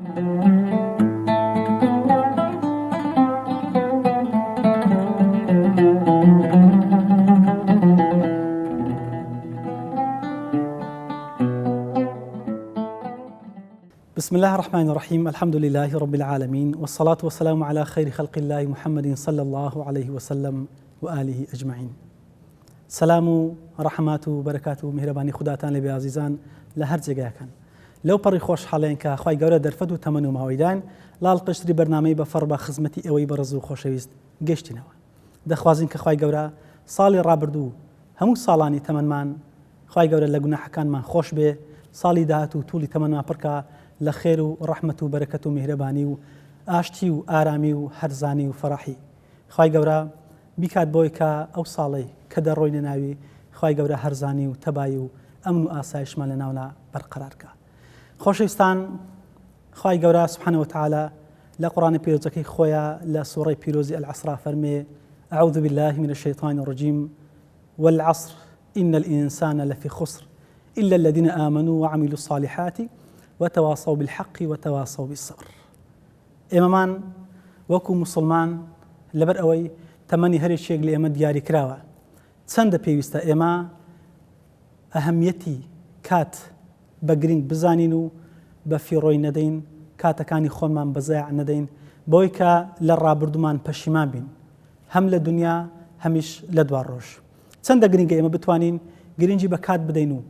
بسم الله الرحمن الرحيم. الحمد لله رب العالمين، والصلاة والسلام على خير خلق الله محمد صلى الله عليه وسلم وآله أجمعين. سلام و رحمات و بركات و مهرباني خداتان لبي عزيزان لهر جگاكن لو پڕی خۆشحاڵێن کە خوای گەورە دەرفەت و تەمەن و ماوەیدان لاڵ قشری بەرنامەی بەفەڕ بە خزمەتی ئەوەی بەڕز و خۆشەویست گەشتینەوە. دەخوازین کە خوای گەورە ساڵی ڕابردوو هەموو ساڵانی تەمەنمان خوای گەورە لە گوناحەکانمان خۆش بێ، ساڵی داهات و توولی تەمەنمان پڕکە لە خێر و ڕەحمەت و بەرەکەت و میهرەبانی و ئاشتی و ئارامی و هەرزانی و فەڕەحی. خوای گەورە بیکات بۆی کە ئەو ساڵەی کە دەڕۆینە ناوی خوای گەورە هەرزانی و تەبایی و ئەمن و ئاسایشمان لە ناونا بەرقەرارکە. خۆشەویستان، خوای گەورە سبحانه وتعالى لە قورآنی پیرۆزەکەی خۆیان لە سوورەی پیرۆزی العەسرا فەرمێ: أعوذ بالله من الشيطان الرجيم والعصر إن الإنسان لفي خسر إلا الذين آمنوا وعملوا الصالحات وتواصوا بالحق وتواصوا بالصبر. ئێمەمان وەکو مسلمان لەبەر ئەوەی تەمەنی هەرێکێک لە ئێمە دیاری کراوە، چەندە پێویستە ئێمە ئەهەمیەتی کات بە گرنگ بزانین و بە فیڕۆی نەدەین، کاتەکانی خۆمان بەزایع نەدەین، بۆی کە لە ڕابردومان پەشیمان بین، هەم لە دنیا هەمیش لە دوا ڕۆژ. چەندە گرنگە ئێمە بتوانین گرنگی بە کات بدەین و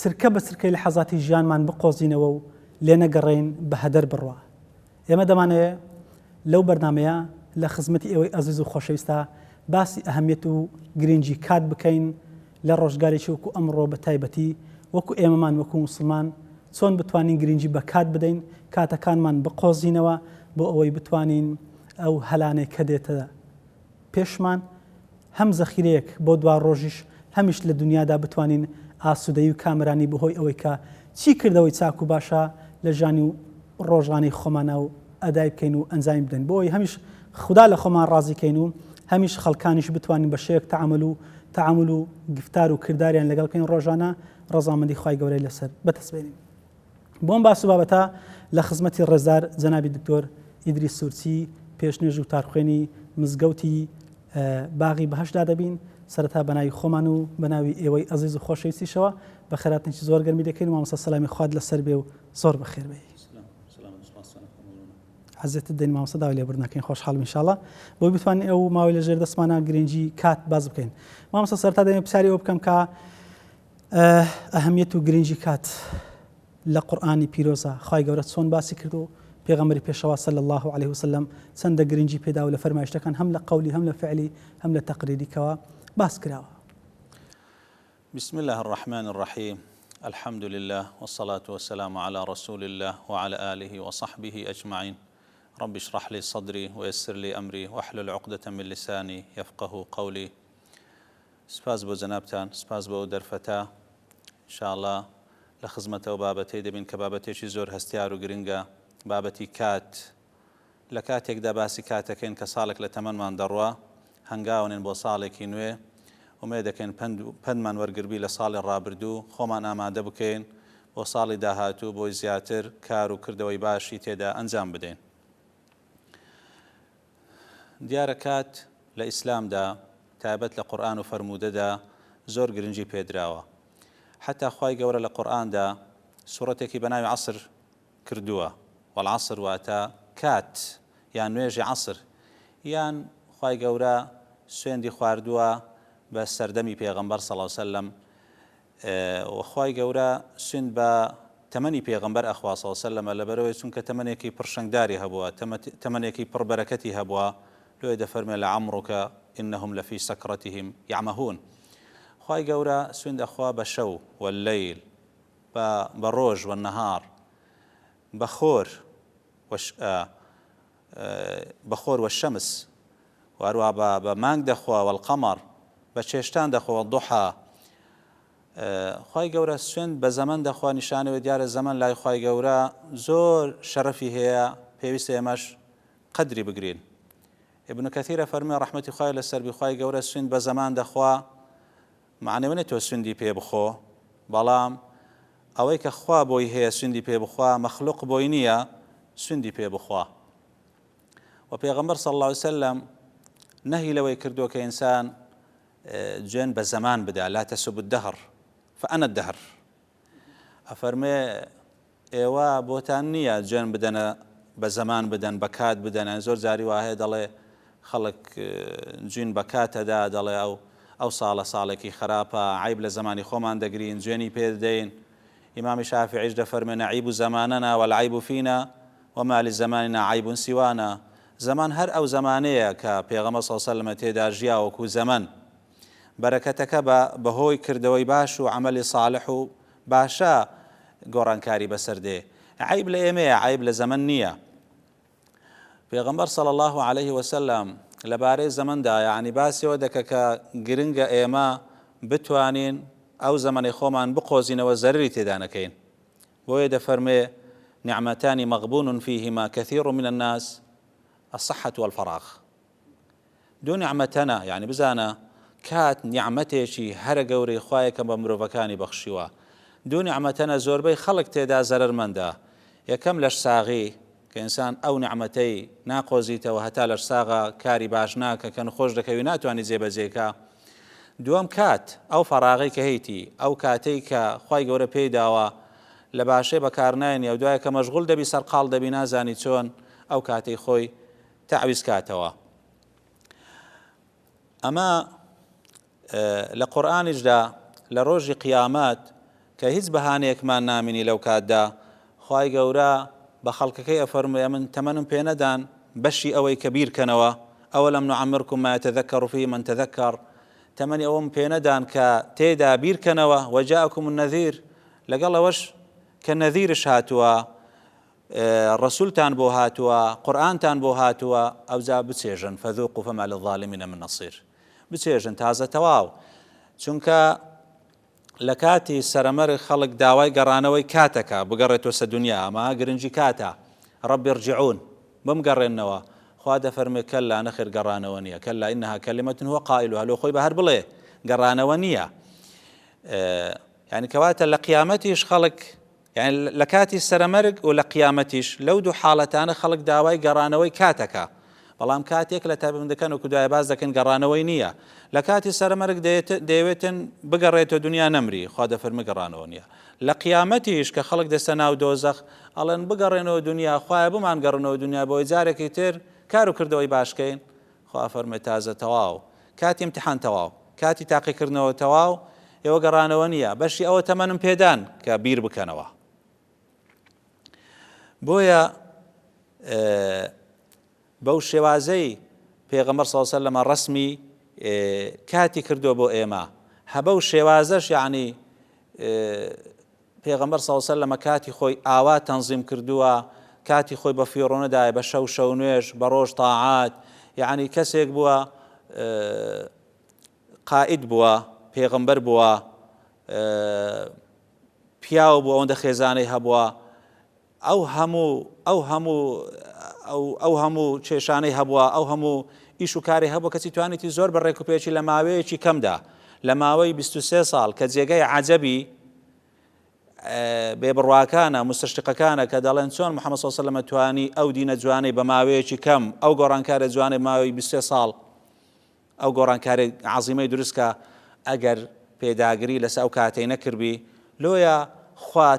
چرکە بە چرکەی لە حەزاتی ژیانمان بقۆزینەوە و لێ نەگەڕێین بە هەدەر بڕوا. ئێمە دەمانەوێت لەو بەرنامەیە لە خزمەتی ئێوەی ئەزیز و خۆشەویستە باسی ئەهەمیەت و گرنگی کات بکەین لە ڕۆژگارێکی وەکو ئەمڕۆ بە تایبەتی وەکو ئێمەمان وەکو مسلمان چۆن بتوانین گرنگی بە کات بدەین، کاتەکانمان بقۆزینەوە بۆ ئەوەی بتوانین ئەو هەلانەی کە دێتە پێشمان هەم زەخیرەیەک بۆ دوا ڕۆژیش هەمیش لە دنیادا بتوانین ئاسوودەی و کامرانی بەهۆی ئەوەی کە چی کردەوەی چاک و باشە لە ژانی و ڕۆژانەی خۆمانە و ئەدای بکەین و ئەنجامی بدەین، بۆی هەمیش خوددا لە خۆمان ڕازیکەین و هەمیش خەڵکانیش بتوانین بە شێوەیەک تەعامل و گفتار و کرداریان لەگەڵ بکەین، ڕۆژانە ڕەزامەندی خوای گەورەی لەسەر بەدەستبێنین. بۆم باس و بابەتە لە خزمەتی ڕێزدار جەنابی دکتۆر ئیدریس سورچی پێشنێژ و تارخوێنی مزگەوتی باغی بەهەشدا دەبین. سەرەتا بەناوی خۆمان و بەناوی ئێوەی ئەزیز و خۆشەویستیشەوە بە خێراتێکی زۆر گەرمی دەکەین و مامۆستا سەلامی خوات لەسەر بێ و زۆر بەخێر بێ. حەزێت دەین مامۆستا داوای لێبوردن نەکەین، خۆشحاڵم ئینشاءڵڵا بۆی بتوانین ئەو ماوەی لە ژێر دەستمانە گرنگی کات باز بکەین. مامۆستا سەرەتا دەمێت پرسیاری ئەوە بکەم کە ئەهەمیەت و گرنگی کات لە قورئانی پیرۆزە خوای گەورە چۆن باسی کردو، پێغەمبەری پێشەوا صلی الله عليه وسلم چەندە گرنگی پێدا و لە فەرمایشتەکان هەم لە قەولی هەم لە فعلی هەم لە تەقریریکەوە باس کراوە. بسم الله الرحمن الرحيم. الحمد لله والصلاة والسلام على رسول الله وعلى آله وصحبه أجمعين. رب اشرح لي صدري ويسر لي أمري واحلل عقدة من لساني يفقه قولي. سپاس بۆ جەنابتان، سپاس بۆ دەرفەتە. ئینشاءڵڵا لە خزمەتەوە بابەتەی دەبین کە بابەتێکی زۆر هەستیار و گرنگە، بابەتی کات. لە کاتێکدا باسی کاتەکەین کە ساڵێک لە تەمەنمان دەڕوا، هەنگاوێن بۆ ساڵێکی نوێ، ومێ دەکەین پەندمان وەرگربی لە ساڵی ڕابردوو، خۆمان ئامادە بکەین بۆ ساڵی داهاتوو بۆی زیاتر کار و کردەوەی باشی تێدا ئەنجام بدەین. دیارە کات لە ئیسلامدا تایبەت لە قورئان و فەرموودەدا زۆر گرنگی پێدراوە. حتا خوای گەورە لە قورئاندا سوورەتێکی بەناوی عەسر کردووە، والعەسر واتە کات یان نوێژی عەسر، یان خوای گەورە سوێندی خواردووە بە سەردەمی پێغەمبەر صلی الله علیه وسلم، وخوای گەورە سوێند بە تەمەنی پێغەمبەر ئەخوا صلی الله علیه وسلم لەبەرەوەی چونکە تەمەنێکی پڕشنگداری هەبووە، تەمەنێکی پڕبەرەکەتی هەبووە، لێ دەفەرمێ لەعەمڕوکە ئینەهم لەفی سەکرەتیهم یعمەهون. خوای گەورە سوێند ئەخوا بە شەو واللەیل، بە ڕۆژ والنەهار، بەخۆر وەشەمس، وهروە بە مانگ دەخوا والقەمەر، بە چێشتان دەخوا والضوحا. خوای گەورە سوێند بە زەمەن دەخوا، نیشانەوە دیارە زەمەن لای خوای گەورە زۆر شەرەفی هەیە، پێویستە ئێمەش قەدری بگرین. ابن کەثیرە فەرمێ ڕەحمەتی خوای لەسەر بی، خوای گەورە سوێند بە زەمان دەخوا، معنەوە نێت تۆ سوێندی پێ بخۆ، بەڵام ئەوەی کە خوا بۆی هەیە سوێندی پێ بخوا، مەخلوق بۆی نییە، سندی پێ بخوا و پێغەمبەر صلی الله عليه وسلم نهی لەوەی کردووە کە ئینسان گوێن بە زەمان بدە لا تەسب الدهر فأنا الدهر ئەفەرمێ ئێوە بۆتان نییە گوێن بدەنە بە زەمان بدەن بە کات بدەن زۆر جاری وایە دەڵێ خەڵک گوێن بە کاتەدا دەڵێ ئەو ساڵە ساڵێکی خراپە عیب لە زمانی خۆمان دەگرین گوێنی پێ دەدەین ئیمامی شافعیش دەفەرمێ عیب زەمانەنا والعیب فینا وما لزماننا عیب سوانا زەمان هەر ئەو زەمانەیە کە پێغەمبەر صلی الله علیه وسلم تێدا ژیا وەکو زەمن بەرەکەتەکە بەهۆی کردەوەی باش و عەمەلی صالح و باشە گۆڕانکاری بەسەر دێ عیب لە ئێمەیە عیب لە زەمن نییە پێغەمبەر صلی الله عليه وسلم لەبارەی زەمەندا یعنی باسیەوە دەکە کە گرنگە ئێمە بتوانین ئەو زەمەنەی خۆمان بقۆزینەوە زەرری تێدا نەکەین بۆیە دەفەرمێ نعمتان مغبون فيهما كثير من الناس الصحة والفراغ دو نعمتنا يعني بزانا کات نیعمەتێکی هەرە گەورەی خوایە کە بە مرۆڤەکانی بەخشیوە دوو نیعمەتەنە زۆربەی خەڵک تێدا زەرەرمەندە یەکەم لەش ساغی کە ئینسان ئەو نیعمەتەی ناقۆزیتەوە هەتا لەش ساغا کاری باش ناکە کە خۆش دەکەوی ناتوانانی جێبەجێکە دووەم کات ئەو فەراغی کە هەیتی ئەو کاتەی کە خوای گەورە پێی داوە لە باشەی بەکارنایەنی ئەو دوایە کە مەشغوڵ دەبی سەرقاڵ دەبی نازانی چۆن ئەو کاتەی خۆی تعویز کاتەوە ئەمە لە قورئانیشدا لە ڕۆژی قیامەت کە هیچ بەهانەیەکمان نامینی لەو کاتدا خوای گەورە بە خەڵکەکەی ئەفەرموویە من تەمەنم پێ نەدان بەشی ئەوەی کە بیرکەنەوە ئەوەلەم نعەمرکم ما يتذكر فيه من تذكر تەمەنی ئەوەم پێ نەدان کە تێدا بیرکەنەوە وجاءكم النذير لەگەڵ ئەوەش کە نەذیرش هاتووە ڕەسوولتان بۆ هاتووە قورئانتان بۆ هاتووە ئەوجا بچێژن فذوقوا فما للظالمين من نصير بچێژن تازە تەواو چونکە لە کاتی سەرەمەر خەڵک داوای گەڕانەوەی کاتەکە بگەڕێتەوە سە دنیا ئەمە گرنگی کاتە ڕەبی ڕجعون بمگەڕێنەوە خوا دەفەرمێ کەلا نەخێر گەڕانەوە نییە کەلا ئینەها کەلیمەة هو قائلها لۆ خۆی بە هەر بڵێ گەڕانەوە نییە یعنی کەواتە لە قیامەتیش خەڵک يعني لە کاتی سەرەمەرگ و لە قیامەتیش لەو دوو حاڵەتانە خەڵک داوای گەڕانەوەی کاتەکە بەڵام کاتێک لە تایبەتمەندەکان و دوایە باز دەکەن گەڕانەوەی نییە لە کاتی سەرەمەرگ دەیەوێتن بگەڕێتەوە دنیا نەمری خوا دەفەرمێ گەڕانەوە نییە لە قیامەتیش کە خەڵک دەستە ناو دۆزەخ ئەڵێن بگەڕێنەوە دنیا خوایە بمان گەڕنەوە دنیا بۆی جارێکی تر کار و کردەوەی باشکەین خوا فەرمێ تازە تەواو کاتی امتحان تەواو کاتی تاقیکردنەوە تەواو ئێوە گەڕانەوە نییە بەشی ئەوە تەمەنم پێدان کە بیر بکەنەوە بۆیە بەو شێوازەی پێغەمبەر صلی الله علیه وسلم ڕسمی کاتی کردووە بۆ ئێمە هەبە و شێوازەش یعنی پێغەمبەر صلی الله علیه وسلم کاتی خۆی ئاوا تەنظیم کردووە کاتی خۆی بە فیڕۆنەدایە بە شەو نوێژ بە ڕۆژ تاعات یعنی کەسێک بووە قائد بووە پێغەمبەر بووە پیاو بووە ئەوەندە خێزانەی هەبووە ئەو هەموو کێشانەی هەبووە ئەو هەموو ئیش و کاری هەبووە کەسی توانێتی زۆر بە ڕێکوپێکی لە ماوەیەکی کەمدا لە ماوەی 23 ساڵ کە جێگەی عەجەبی بێبڕواکانە مستەشرقەکانە کە دەڵێن چۆن محەممەد صلی الله علیه وسلم توانی ئەو دینە جوانەی بە ماوەیەکی کەم ئەو گۆڕانکارە جوانەی ماوەی 23 ساڵ ئەو گۆڕانکاری عەزیمەی دروستکە ئەگەر پێداگری لەسەر ئەو کاتەی نەکردبی لۆیە خوا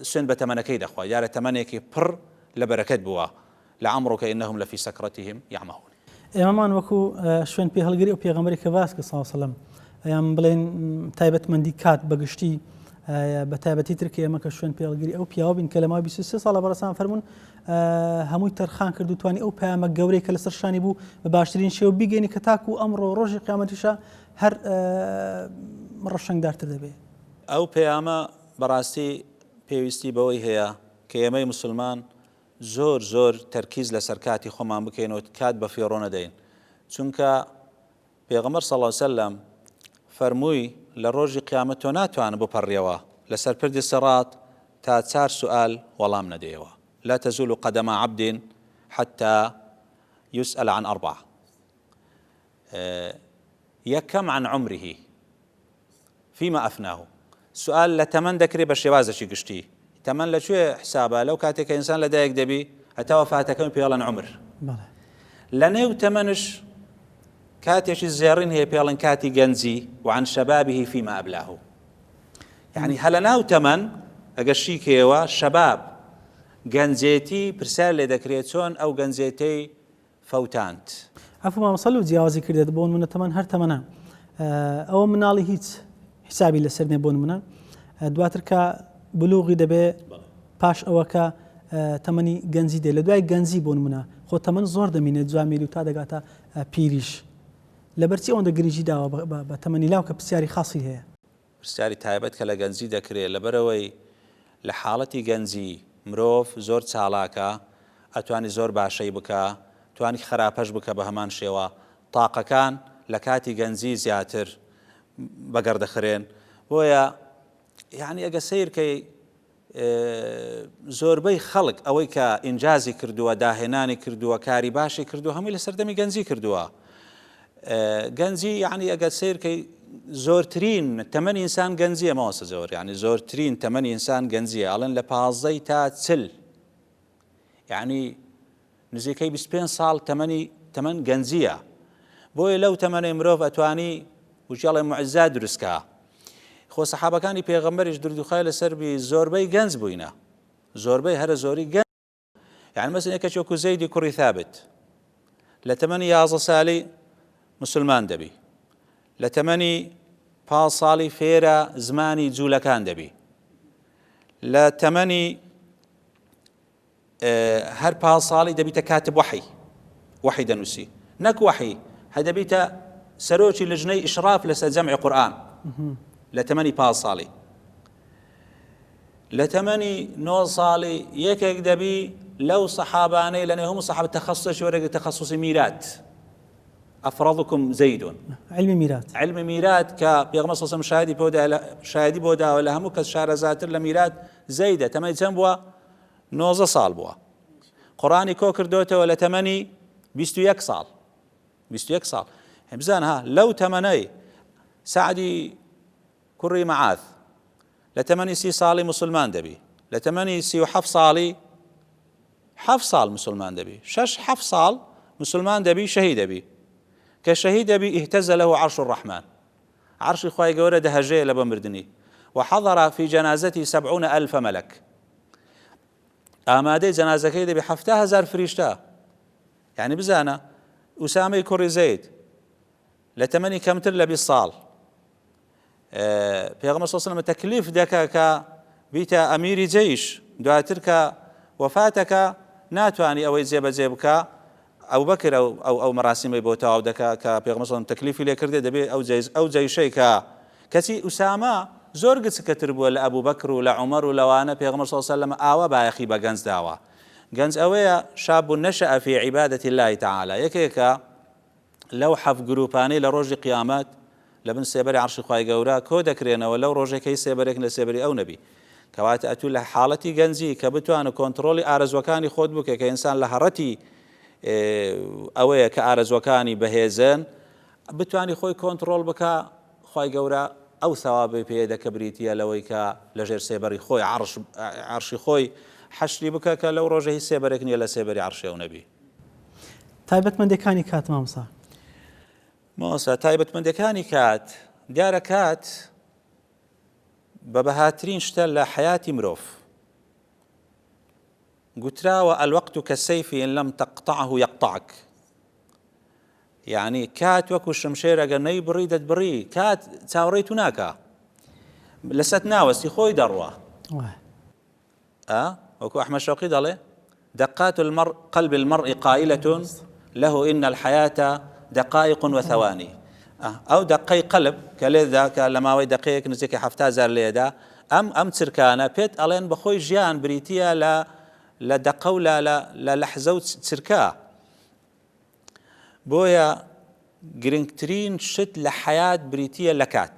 سوێن بە تەمەنەکەی دەخوا یارە تەمەنێکی پڕ لە بەرەکەت بووە لعەمڕک ئینەهم لەفی سەکرەتیهم یعمەهون ئێمەمان وەکو شوێن پێهەڵگیری و پێغەمبەری کە باس کرد صلی الله علیه وسلم ئەیان بڵێن تایبەتمەندی کات بەگشتی بە تایبەتی تر کە ئێمە کە شوێن پێهەڵگیری ئەو پیاوە بین کە لە ماوەی 23 ساڵە بەڕێسان فەرموون هەمووی تەرخان کرد و توانی ئەو پەیامە گەورەی کە لەسەر شانی بوو بە باشترین شێوە بیگەینی کە تاکو ئەمڕۆ ڕۆژی قیامەتیشە هەر ڕەشەنگدارتر دەبێت ئەو پەیامە بەڕاستی پێویستی بەوەی هەیە کە ئێمەی موسڵمان زۆر تەرکیز لەسەر کاتی خۆمان بکەینەوە کات بە فێڕۆ نەدەین چونکە پێغەمبەر صلی الله علیه وسلم فەرمووی لە ڕۆژی قیامەت تۆ ناتوانە بپەڕیەوە لەسەر پردی سیڕات تا 4 سوال وەڵام نەدەیەوە لا تزول قدم عبد حتى يسأل عن 4 يكم عن عمره فيما أفناه سوال لە تەمەن دەکرێت بە شێوازێکی گشتی تەمەەن لەکوێ حسابە لەو کاتێک کە ئینسان لەدایک دەبی هەتا وەفاتەکەم پێڵەن عمر لە نێو تەمەنش کاتێکی زێڕین هەیە پێڵن کاتی گەنجی وعن شەبابه فيما أبلاه يعني هەلە ناو تەمەن ئەگە شیکەوە شەباب گەنجێتی پرسیار لێ دەکرێت چۆن ئەو گەنجێتەی فەوتاند عفو مامۆستا لەو جیاوازی کردێت بۆن منە تەمەن هەر تەمەنە ئەوە مناڵی هیچ حسابی لەسەر نێ بۆن منە دواتر کە بلوغی دەبێ پاش ئەوە کە تەمەنی گەنجی دێ لە دوای گەنجی بۆن منە خۆ تەمەن زۆر دەمینێت جوامێری و تا دەگاتە پیریش لەبەرچی ئەوەندە گرنگی داوە بە تەمەنی لاو کە پرسیاری خاصی هەیە پرسیاری تایبەت کە لە گەنجی دەکرێت لەبەرەوەی لە حاڵەتی گەنجی مرۆڤ زۆر چالاکە ئەتوانی زۆر باشەی بکە توانی خراپەش بکە بە هەمان شێوە تاقەکان لە کاتی گەنجی زیاتر بەگەردەخرێن بۆیە یعنی ئەگە سیرکەی زۆربەی خەڵک ئەوەی کە ئینجازی کردووە داهێنانی کردووە کاری باشی کردووە هەمووی لە سەردەمی گەنجی کردووە گەنجی یعنی ئەگە سیرکەی زۆرترین تەمەنی ئینسان گەنجیە ماوەسە زۆر یعنی زۆرترین تەمەنی ئینسان گەنجیە ئەڵێن لە 15 تا 40 یعنی نزیکەی 25 ساڵ تەمەن گەنجیە بۆیە لەو تەمەنەی مرۆڤ ئەتوانی وجیاڵی معجزات دروستکە خۆ سەحابەکانی پێغەمبەریش درود و خای لەسەربی زۆربەی گەنج بووینە زۆربەی هەرە زۆری گەنج یعنی مەسەڵەن یەکێک وەکو زەیدی کوڕی ثابت لە تەمەنی 11 ساڵی مسلمان دەبی لە تەمەنی 5 ساڵی فێرە زمانی جوولەکان دەبی لە تەمەنی هەر 5 ساڵی دەبیتە کاتب وحی دەنووسی نەک وحی هەدەبیتە سەرۆکی لژنەی ئیشراف لەسەر جەمعی قورئان لە تەمەنی 5 ساڵی لە تەمەنی 9 ساڵی یەکێک دەبی لەو سەحابانەی لە نێو هەموو سەحابە تەخەسوسێکی وەرەگرت تەخەسوسی میرات أفرضكم زيد علم ميرات كبيغمبر صلى الله عليه وسلم شاهدي بودا ولا همو كشار زاتر لميرات زيدة تمني تنبوا نوزة صال بوا قرآني كوكر دوتا ولا تمني 21 صال 21 صال بزان ها لو تمني سعدي كري معاذ لتمني سي صالي مسلمان دبي لتمني سي وحف صالي حف صال مسلمان دبي شش حف صال مسلمان دبي شهيد دبي كشهيد بي اهتز له عرش الرحمن عرش إخوائي قولة دهجي لبمردني وحضر في جنازتي 70,000 ملك آمادي جنازة كيدي بحفتها زار فريشتا يعني بزانا أسامي كوري زيد لتمني كمتر لبي الصال بيغمبر صلى الله عليه وسلم تكليف دكا بيتا أميري جيش دواترك وفاتك ناتواني أو زيبك أو بكر أو مراسم بوتا أو دكا كبيغمبر صلى الله عليه وسلم تكليفي لي كردي دبي أو جيشي كسي أسامة زۆر گچ کەتر بووە لە ئەبوو بەکر و لە عومەر و لەوانە پێغەمبەر صلی الله علیه و سلم ئاوا بایەخی بە گەنج داوە گەنج ئەوەیە شاب نشأ في عبادة الله تعالى یەکێکە لەو حەف گروپانەی لە ڕۆژی قیامەت لە بن سێبەری عەرشی خوای گەورە کۆ دەکرێنەوە لەو ڕۆژێکەی سێبەرێک لە سێبەری ئەو نەبی کەواتە ئەتوو لە حاڵەتی گەنجی کە بتوانە کۆنتڕۆلی ئارەزوەکانی خۆت بکە کە ئینسان لە هەڕەتی ئەوەیە کە ئارەزوەکانی بەهێزن بتوانی خۆی کۆنتڕۆل بکە خوای گەورە ئەو ثەوابەی پێ دەکە بریتیە لەوەی کە لەژێر سێبەری خۆی عەرشی خۆی حەشری بکە کە لەو ڕۆژە هیچ سێبەرێک نییە لە سێبەری عەرشی ئەو نەبی تایبەتمەندەکانی کات مامۆستا تایبەتمەندەکانی کات دیارە کات بە بەهاترین شتە لە حەیاتی مرۆڤ گوتراوە الوەقت كالسيف إن لم تقطعه يقطعك يعني كات وەکو شمشێر ئەگەر نەیبڕی دەتبڕی کات چاوەڕێی تو ناکە لەسەت ناوەستی خۆی دەڕوە وەکو ئەحمەد شەوقی دەڵێ دقات قلب المرء قائلة له إن الحياة دقائق وثواني أو دقي قلب كلذا كلماوي دقيق نزيك 7,000 ليدا أم تركانة بيت ألين بخوي جيان بريتيا لا دقة ولا لحظة تركا بۆیە گرنگترین شت لە حەیات بریتیە لە کات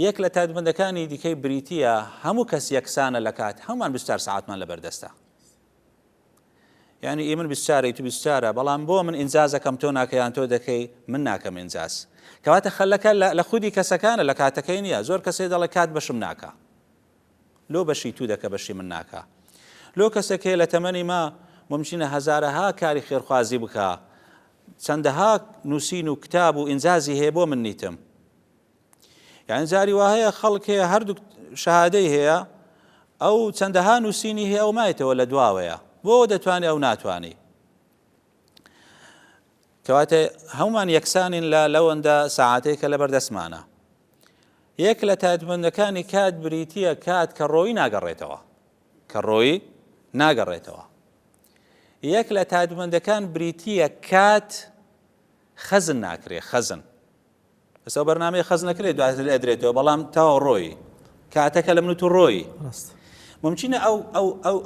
یەک لە تایبەتمەندەکانی دیکەی بریتیە هەموو کەس یەکسانە لە کات هەمومان 24 ساعتمان لەبەردەستە یعنی ئێمن 24 تو 24 بەڵام بۆ من ئینجازەکەم تۆ ناکەیان تۆ دەکەی من ناکەم ئینجاز کەواتە خەلەکە لە خودی کەسەکانە لە کاتەکەی نییە زۆر کەسێ دەڵێ کات بەشم ناکە لۆ بەشی تو دەکە بەشی من ناکە لۆ کەسێکەیە لە تەمەنی ما ممکنە هەزارەها کاری خێرخوازی بکە چەندەها نووسین و کتاب و ئینجازی هەیە بۆ من نیتم یعنی جاری وا هەیە خەڵک هەیە هەردوو شەهادەی هەیە ئەو چەندەها نووسینی هەیە ئەو مایەتەوە لە دواوەیە بۆ دەتوانێت ئەو ناتوانی کەواتە هەمومان یەکسانین لە لەوەندا ساعاتەیە کە لە بەردەستمانە یەک لە تایبەتمەندەکانی کات بریتیە کات کە ڕۆیی ناگەڕێتەوە یەک لە تایبەتمەندەکان بریتیە کات خەزن ناکرێ خەزن ئەسا بەرنامەی خەز نەکرێت دواتر ئەدرێتەوە بەڵام تاوە ڕۆی کاتەکە لە منوت و ڕۆی ممکنە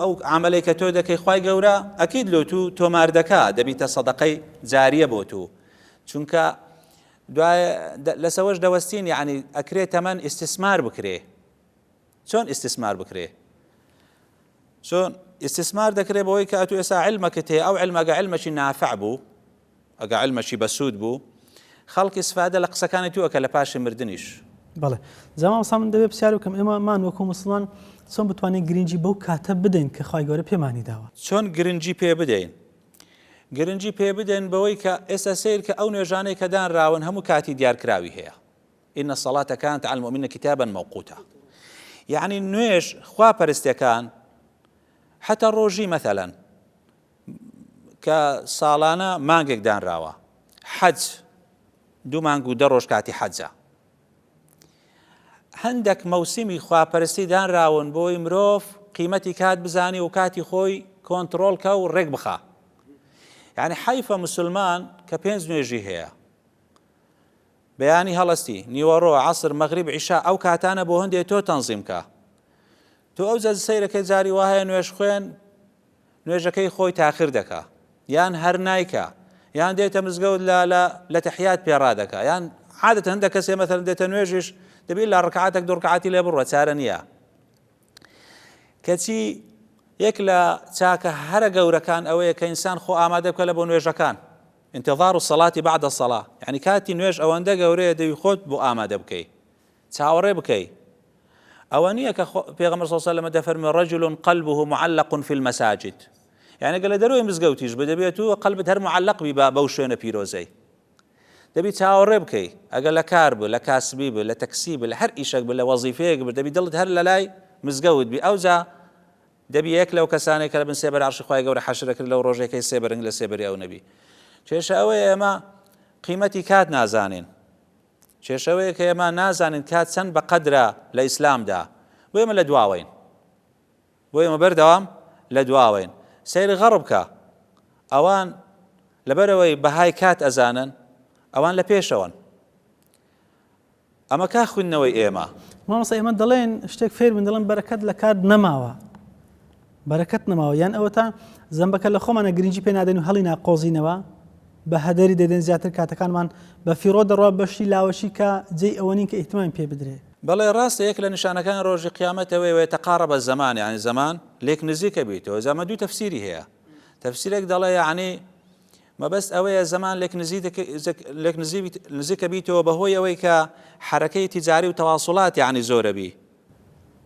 ئەو عملەی کە تۆ دەکەی خوای گەورە ئەکید لۆ تۆمار دەکا دەبیتە سەدەقەی جاریە بۆ تو چونکە دوایە لەسەوەش دەوەستین یعنی ئەکرێت تەمەن ئیستیسمار بکرێ چۆن ئیستیسمار بکرێ چۆن ئیستیسمار دەکرێت بەوەی کە ئەتو ئێستا عیلمەکەت هەیە ئەو عیلمەگە عیلمەشی نافع بوو ئەگە عیلمەشی بەسوود بوو خەڵکی استفادە لە قسەکانی تو ئەکە لە پاشی مردنیش بەڵێ زەمان وەسا من دەبێت پرسیار بکەم ئێمەمان وەکو موسڵمان چۆن بتوانین گرنگی بەو کاتە بدەین کە خوای گەورە پێمانی داوە چۆن گرنگی پێ بدەین گرنگی پێ بدەین بەوەی کە ئێستا سیر کە ئەو نوێژانەی کە دانراون هەموو کاتی دیارکراوی هەیە ئین الصلاة كانت على المؤمنين كتابا موقوتا يعني نوێژ خواپەرستیەکان حتى ڕۆژی مثلا کە ساڵانە مانگێک دانراوە حەج 2 مانگ و 10 ڕۆژ کاتی حەجە هەندێک مەوسیمی خواپەرستی دانراون بۆی مرۆڤ قیمەتی کات بزانی و کاتی خۆی کۆنتڕۆڵکە و ڕێک بخە یعنی حەیفە مسلمان کە 5 نوێژی هەیە بەیانی هەڵستی نیوەڕۆ عەسر مەغریب عیشا ئەو کاتانە بۆ هەندێک تۆ تەنزیمکە تۆ ئەو جە سەیرەکەی جاری وایە نوێژ خوێن نوێژەکەی خۆی تاخیر دەکا یان هەر نایکە یان دێتە مزگەوت لە تەحیات پێڕا دەکا یان عادەتەن هەندێک کەسێ مەثەڵەن دێتە نوێژیش دەبێت لە ڕکعاتێک 2 ڕکعاتی لێ بڕوە چارە نییە کەچی یەک لە چاکە هەرە گەورەکان ئەوەیە کە ئینسان خۆ ئامادە بکە لە بۆ نوێژەکان انتظار الصلاة بعد الصلاة يعني کاتی نوێژ ئەوەندە گەورەیە دەوی خۆت بۆ ئامادە بکەی چاوەڕێ بکەی ئەوە نییە کە پێغەمبەر صلی الله عليه وسلم دەفەرمێ رجل قلبه معلق في المساجد يعني گەلە دەرۆی مزگەوتیش دەبێت و قەلبت هەر معلق بی بەو شوێنە پیرۆزەی دەبی چاوەڕێ بکەی ئەگەر لە کار بە لە کاسبی بە لە تەکسی بە لە هەر ئیشێک بە لە وەزیفەیەک بە دەبی دڵت هەر لە لای مزگەوت بی ئەوجا دەبی یەک لەو کەسانێک کە لە بن سێبەر عەرشی خوای گەورە حەشر کرد لەو ڕۆژێکەی سێبەرنگ لە سێبەری ئەو نەبی کێشە ئەوەیە ئێمە قیمەتی کات نازانین کێشەوەیە کە ئێمە نازانین کات چەند بە قەدرە لە ئیسلامدا بۆ ئێمە لە دواوین بۆ ئێمە بەردەوام لە دواوین سەیری غەڕ بکە ئەوان لەبەرەوەی بەهای کات ئەزانن ئەوان لە پێشەوەن ئەمە کا خوێندنەوەی ئێمە مامۆستا ئێمە دەڵێن شتێک فێر بن دەڵێن بەرەکەت لە کات نەماوە بەرەکەت نەماوە یان ئەوە تا زەمبەکە لە خۆمانە گرنگی پێ نادەین و هەڵی ناقۆزینەوە بە هەدەری دەدەین زیاتر کاتەکانمان بە فیڕۆ دەڕوا بەشی لاوەشی کە جێی ئەوە نین کە ئیحتیمامی پێ بدرێ بەڵێ ڕاستە یەک لە نیشانەکانی ڕۆژی قیامەتەوەی تەقارەبە زەمان یعنی زەمان لێک نزیکە بیتەوە زەمە دوو تەفسیری هەیە تەفسیرێک دەڵێ یعنی مەبەست ئەوەیە زەمان لێک نزیکە بیتەوە بەهۆی ئەوەی کە حرەکەی تیجاری و تەواصولات یعنی زۆرە بی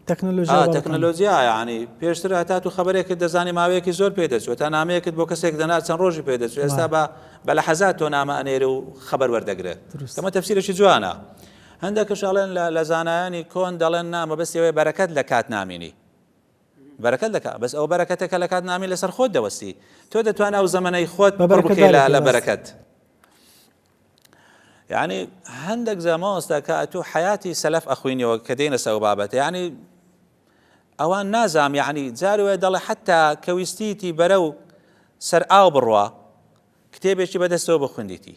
تەکنۆلۆژیا یعنی پێشتر هەتا تو خەبەرێکت دەزانی ماوەیەکی زۆر پێدەچوە تا نامەیەکت بۆ کەسێک دەنا چەند ڕۆژی پێدەچوە ئێستا بە لە حەزات تۆ نامە ئەنێرە و خەبەر وەردەگرێت ئەمە تەفسیرێکی جوانە هەندێکش ئەڵێن لە زانایانی کۆن دەڵێن نا مەبەستی ئەوەیە بەرەکەت لە کات نامینی بەرەکەت دەکا بەس ئەو بەرەکەتێکە لە کات نامی لەسەر خۆت دەوەستی تۆ دەتوانە ئەو زەمەنەی خۆت پڕ بکەی لە بەرەکەت یعنی هەندێک زەماوەستا کە تۆ حیاتی سەلەف ئەخوینەوە کە دێنە سەو بابەتە یعنی ئەوان نازام یعنی جاری وێ دەڵێ حتا کەویستیتی بەرەو سەر ئاو بڕوا کتێبێکی بەدەستەوە بخوێندیتی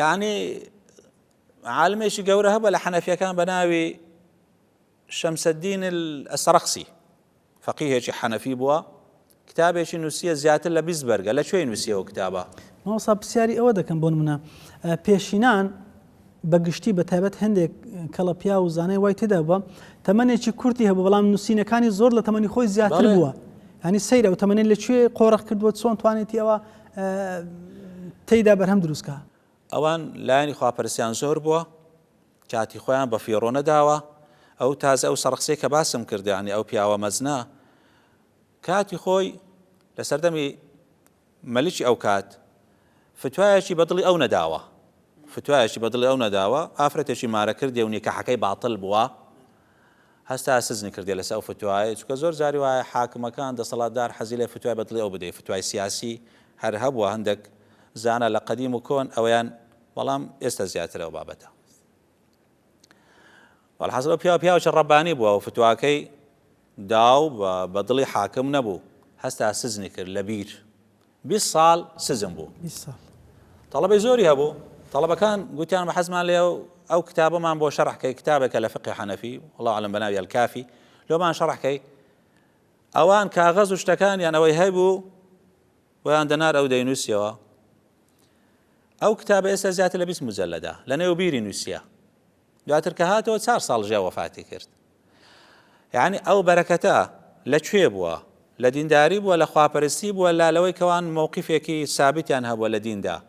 یعنی عالمێکی گەورە هەبە لە حەنەفیەکان بە ناوی شەمسەدین ئەسەرەخسی فەقیهێکی حەنەفی بووە کتابێکی نووسیە زیاتر لە 20 بەرگە لەکوێی نووسیەوە کتابە مامۆستا پرسیاری ئەوە دەکەم بۆ نمونە پێشینان بەگشتی بە تایبەت هەندێک کەڵە پیا و زانای وای تێدا بووە تەمەنێکی کورتی هەبوو بەڵام نووسینەکانی زۆر لە تەمەنی خۆی زیاتر بووە ینی سەیرە و تەمەنێت لەکوێ قۆڕق کردووە چۆن توانێتی ئەوە تێیدا بەرهەم دروستکە ئەوان لایەنی خواپەرستیان زۆر بووە کاتی خۆیان بە فیڕۆ نەداوە ئەو تازە ئەو سەرقسەی کە باسم کرد ینی ئەو پیاوە مەزنا کاتی خۆی لە سەردەمی مەلیکی ئەو کات فتوایەکی بەدڵی ئەو نەداوە فتوایەکی بەدڵی ئەو نەداوە ئافرەتێکی مارە کردی و نیکەحەکەی باتڵ بووە هەستا سزنی کردی لەسەر ئەو فتوایە چونکە زۆر جاری وایە حاکمەکان دەسەڵاتدار حەزی لێ فتوای بەدڵی ئەو بدەیت فتوای سیاسی هەر هەبووە هەندێک زانە لە قەدیم و کۆن ئەویان بەڵام ئێستا زیاتر ئەو بابەتە والحەزڵ پیاوەکی ڕەبانی بووە و فتواکەی داو بەدڵی حاکم نەبوو هەستا سزنی کرد لە بیر 20 ساڵ سزن بوو 20 ساڵ تەڵەبەی زۆری هەبوو تەڵەبەکان گوتیان بە حەزمان لێ ئەو کتابەمان بۆ شەڕحکەی کتابێکە لە فقهی حەنەفی والله ئەعلەم بەناوی الکافی لۆمان شەڕحکەی ئەوان کاغەز و شتەکانیان ئەوەی هەبوو ویان دەنار ئەو دەینووسیەوە ئەو کتابە ئێستا زیاتر لە 20 مجەلەدا لە نێو بیری نووسیە دواتر کە هاتەوە 4 ساڵ ژیا وەفاتی کرد یعنی ئەو بەرەکەتە لەکوێ بووە لە دینداری بووە لە خواپەرستی بووە لەوەی کەوان مووقیفێکی سابتیان هەبووە لە دیندا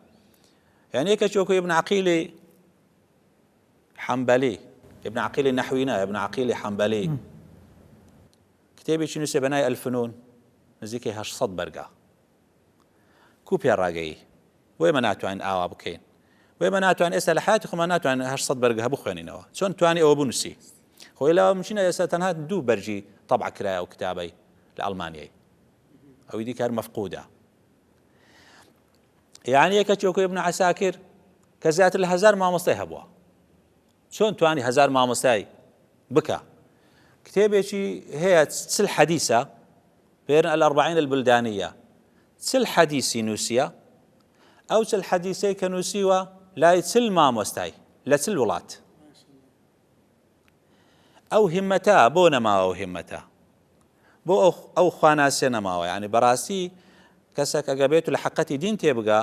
یعنی یەکێکی وەکو ابن عەقیلی حەنبەلی ابن عەقیلی نەحوی نایە ابن عەقیلی حەنبەلی کتێبێکی نووسێ بەنای الفنون نزیکەی 800 بەرگە کوو پێڕاگەیی بۆی مە ناتوانین ئاوا بکەین بۆی مە ناتوانین ئێستا لە حیاتی خۆمان ناتوانین 800 بەرگە هەبوو خوێنینەوە چۆن توانی ئەوە بنووسی خۆی لەوە مچینە ئێستا تەنها 2 بەرجی طبع کرایە و کتابەی لە ئەڵمانیای ئەوی دیکار مەفقودە یعنی یەکێکی وەکو ابن عەساکر کە زیاتر لە 1000 مامۆستای هەبووە چۆن توانی 1000 مامۆستای بکە کتێبێکی هەیە چل حەدیثە بێرن الأربعین البلدانیە چل حەدیثی نووسیە ئەو چل حەدیثەی کە نووسیوە لای چل مامۆستای لە چل وڵات ئەو هیمەتە بۆ نەماوە ئەو هیمەتە بۆ ئەو خواناسیە نەماوە یعنی بەڕاستی کەسێک ئەگە بێت و لە حەقەتی دین تێبگا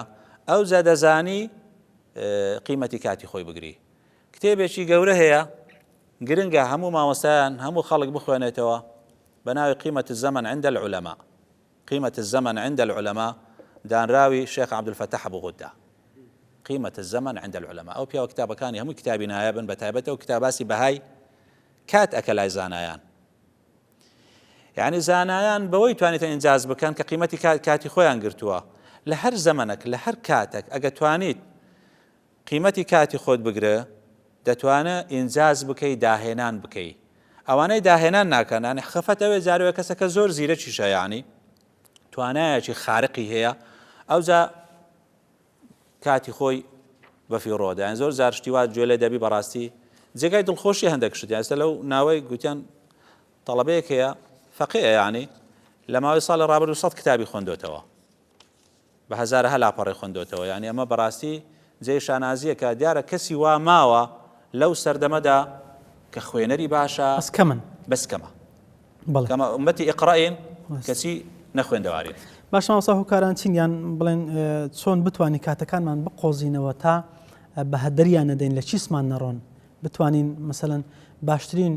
ئەو جا دەزانی قیمەتی کاتی خۆی بگری کتێبێکی گەورە هەیە گرنگە هەموو مامۆستایان هەموو خەڵک بخوێنێتەوە بەناوی قیمة الزمن عند العلماء قيمة الزمن عند العلماء دانراوي شيخ عبد الفتاح أبو غدة قيمة الزمن عند العلماء أو بيو كتاب كان هم كتابي نايبا بتايبته وكتاباسي بهاي كات أكلاي زانايان يعني زانايان بوي توانيت إنجاز بكان كقيمتي كاتي خويان قرتوا لهر زمنك لهر كاتك أجتوانيت قيمتي كاتي خود بقرأ دەتوانە ئینجاز بکەی داهێنان بکەی ئەوانەی داهێنان ناکەن یعنی خەفەتەوێ جارێوە کەسەکە زۆر زیرەکیشە یعنی توانایەکی خارقی هەیە ئەوجا کاتی خۆی بەفیڕۆدا یان زۆر جار شتی وا گوێ لێ دەبی بەڕاستی جێگای دڵخۆشی هەندێک شت ئێستا لەو ناوەی گوتیان تەڵەبەیەک هەیە فەقیهە یعنی لە ماوەی ساڵی ڕابردوو 100 کتابی خوێندوتەوە بە هەزارە هەلاپەڕی خوێندوتەوە یعنی ئەمە بەڕاستی جێی شانازیەکە دیارە کەسی وا ماوە لەو سەردەمەدا کە خوێنەری باشە بەس کەمە کەمە ئومەتی ئیقڕائین کەسی نەخوێندەوارین باش مامۆستا هۆکاران چینیان بڵێن چۆن بتوانین کاتەکانمان بقۆزینەوە تا بە هەدەریان نەدەین لە چیسمان نەڕۆن بتوانین مەسەلەن باشترین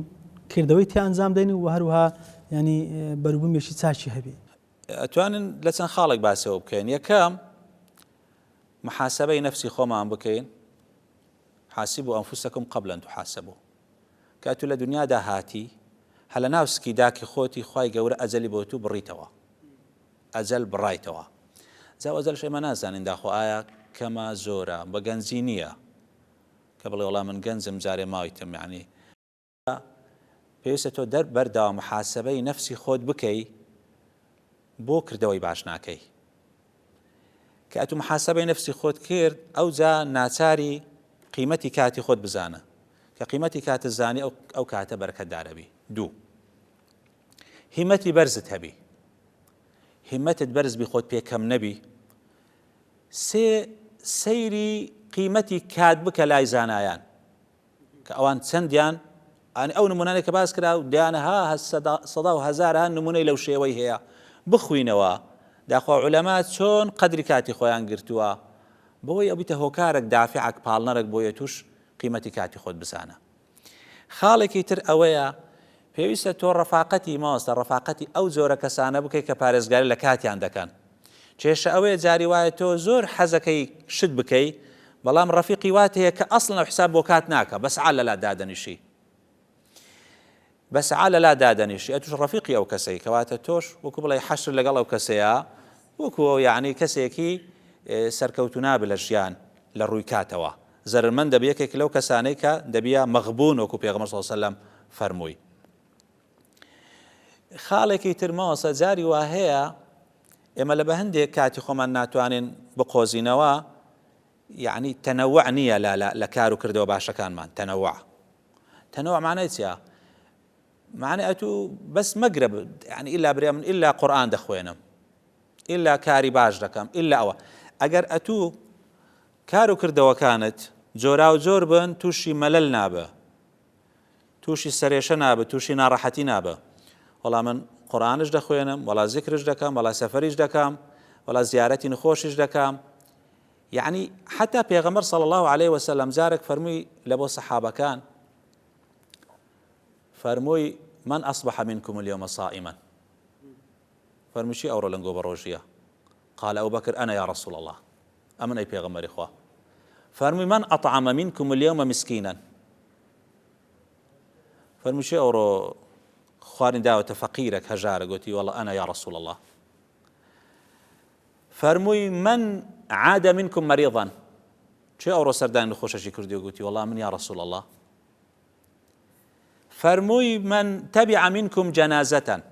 کردەوەی تێ ئەنجام دەین و هەروەها ینی بەروبوومێکی چاچی هەبێ ئەتوانین لە چەند خاڵێک باسەوە بکەین یەکەم محاسبەی نەفسی خۆمان بکەین حاسبوا أنفسكم قبل أن تحاسبوا كاتو لدنيا دا هاتي هل ناوسكي داكي خوتي خواي قورة أزلي بوتو بريتوا أزل برايتوا زاو أزل شيء منازان إن داخو آية كما زورا بغنزينية قبل والله من غنزم جاري مايتم يعني بيستو در بردا محاسبي نفسي خود بكي بو كردوي باشناكي كاتو محاسبي نفسي خود كيرد أو زا ناتاري قيمتي كاتي خود بزانه كقيمتي كات الزاني أو كات بركة داربي دو همتي برزت هبي همتي برز بخود بيكم نبي سيري قيمتي كات بك لاي زانايان كأوان سنديان أنا أو نموناني كباس كراو ديانها صدا وهزارها نموني لو شيوي هي بخوينوا داخو علماء شون قدري كاتي خويان قرتوا بۆی ئەو بیتە هۆکارێک دافعك پاڵنەرێک بۆیە توش قیمەتی کاتی خۆت بزانە خاڵێکی تر ئەوەیە پێویستە تۆ ڕەفاقەتی ماوەستە ڕەفاقەتی ئەو زۆرە کەسانە بکەی کە پارێزگاری لە کاتیان دەکەن کێشە ئەوەیە جاری وایە تۆ زۆر حەزەکەی شت بکەی بەڵام ڕەفیقی وات هەیە کە ئەسڵن ئەو حساب بۆ کات ناکە بەس عال لەلا دادەنیشی بەسعا لە لا دادەنیشی ئەتوش ڕەفیقی ئەو کەسەی کەواتە تۆش وەکو بڵێ حەشر لەگەڵ ئەو کەسەیە وەکو یعنی کەسێکی سەرکەوتو نابێت لە ژیان لە ڕووی کاتەوە زەرمەند دەبێ یەکێک لەو کەسانەی کە دەبیە مەغبوون وەکو پێغەمبەر صلی الله علیه وسلم فەرمووی. خاڵێکی تر ماوەسە جاری وا هەیە ئێمە لە بە هەندێک کاتی خۆمان ناتوانین بقۆزینەوە یعنی تەنەوع نییە لە کار و کردەوە باشەکانمان تەنەوع معنای چییە؟ معنی ئەتوو بەس مەگرە یعنی ئیلا برێ من ئیلا قورئان دەخوێنم ئیلا کاری باش دەکەم ئیلا ئەوە ئەگەر ئەتوو کار و کردەوەکانت جۆرا و جۆر بن تووشی مەلەل نابە تووشی سەرێشە نابە تووشی ناڕەحەتی نابە وەڵام من قورئانش دەخوێنم وەڵا زیکرش دەکەم وەڵا سەفەریش دەکەم وەڵا زیارەتی نخۆشیش دەکەم یعنی حتا پێغەمبەر صلی الله عليه وسلم جارێک فەرمووی لە بۆ سەحابەکان فەرمووی من أصبح منكم اليوم صائما فەرمووی چی ئەوڕۆ لەنگۆ بە ڕۆژیە قال أبو بكر أنا يا رسول الله ئەمن ئەی پێغەمبەری خوا فەرمووی من أطعم منكم اليوم مسكينا فەرمووی چی ئەوڕۆ خوارد داوەتە فەقیرێک هەژارە گوتی والله أنا يا رسول الله فەرمووی من عاد منكم مريضا چی ئەوڕۆ سەردانی نەخۆشەشی کردی و گوتی والله من يا رسول الله فەرمووی من تبع منكم جنازة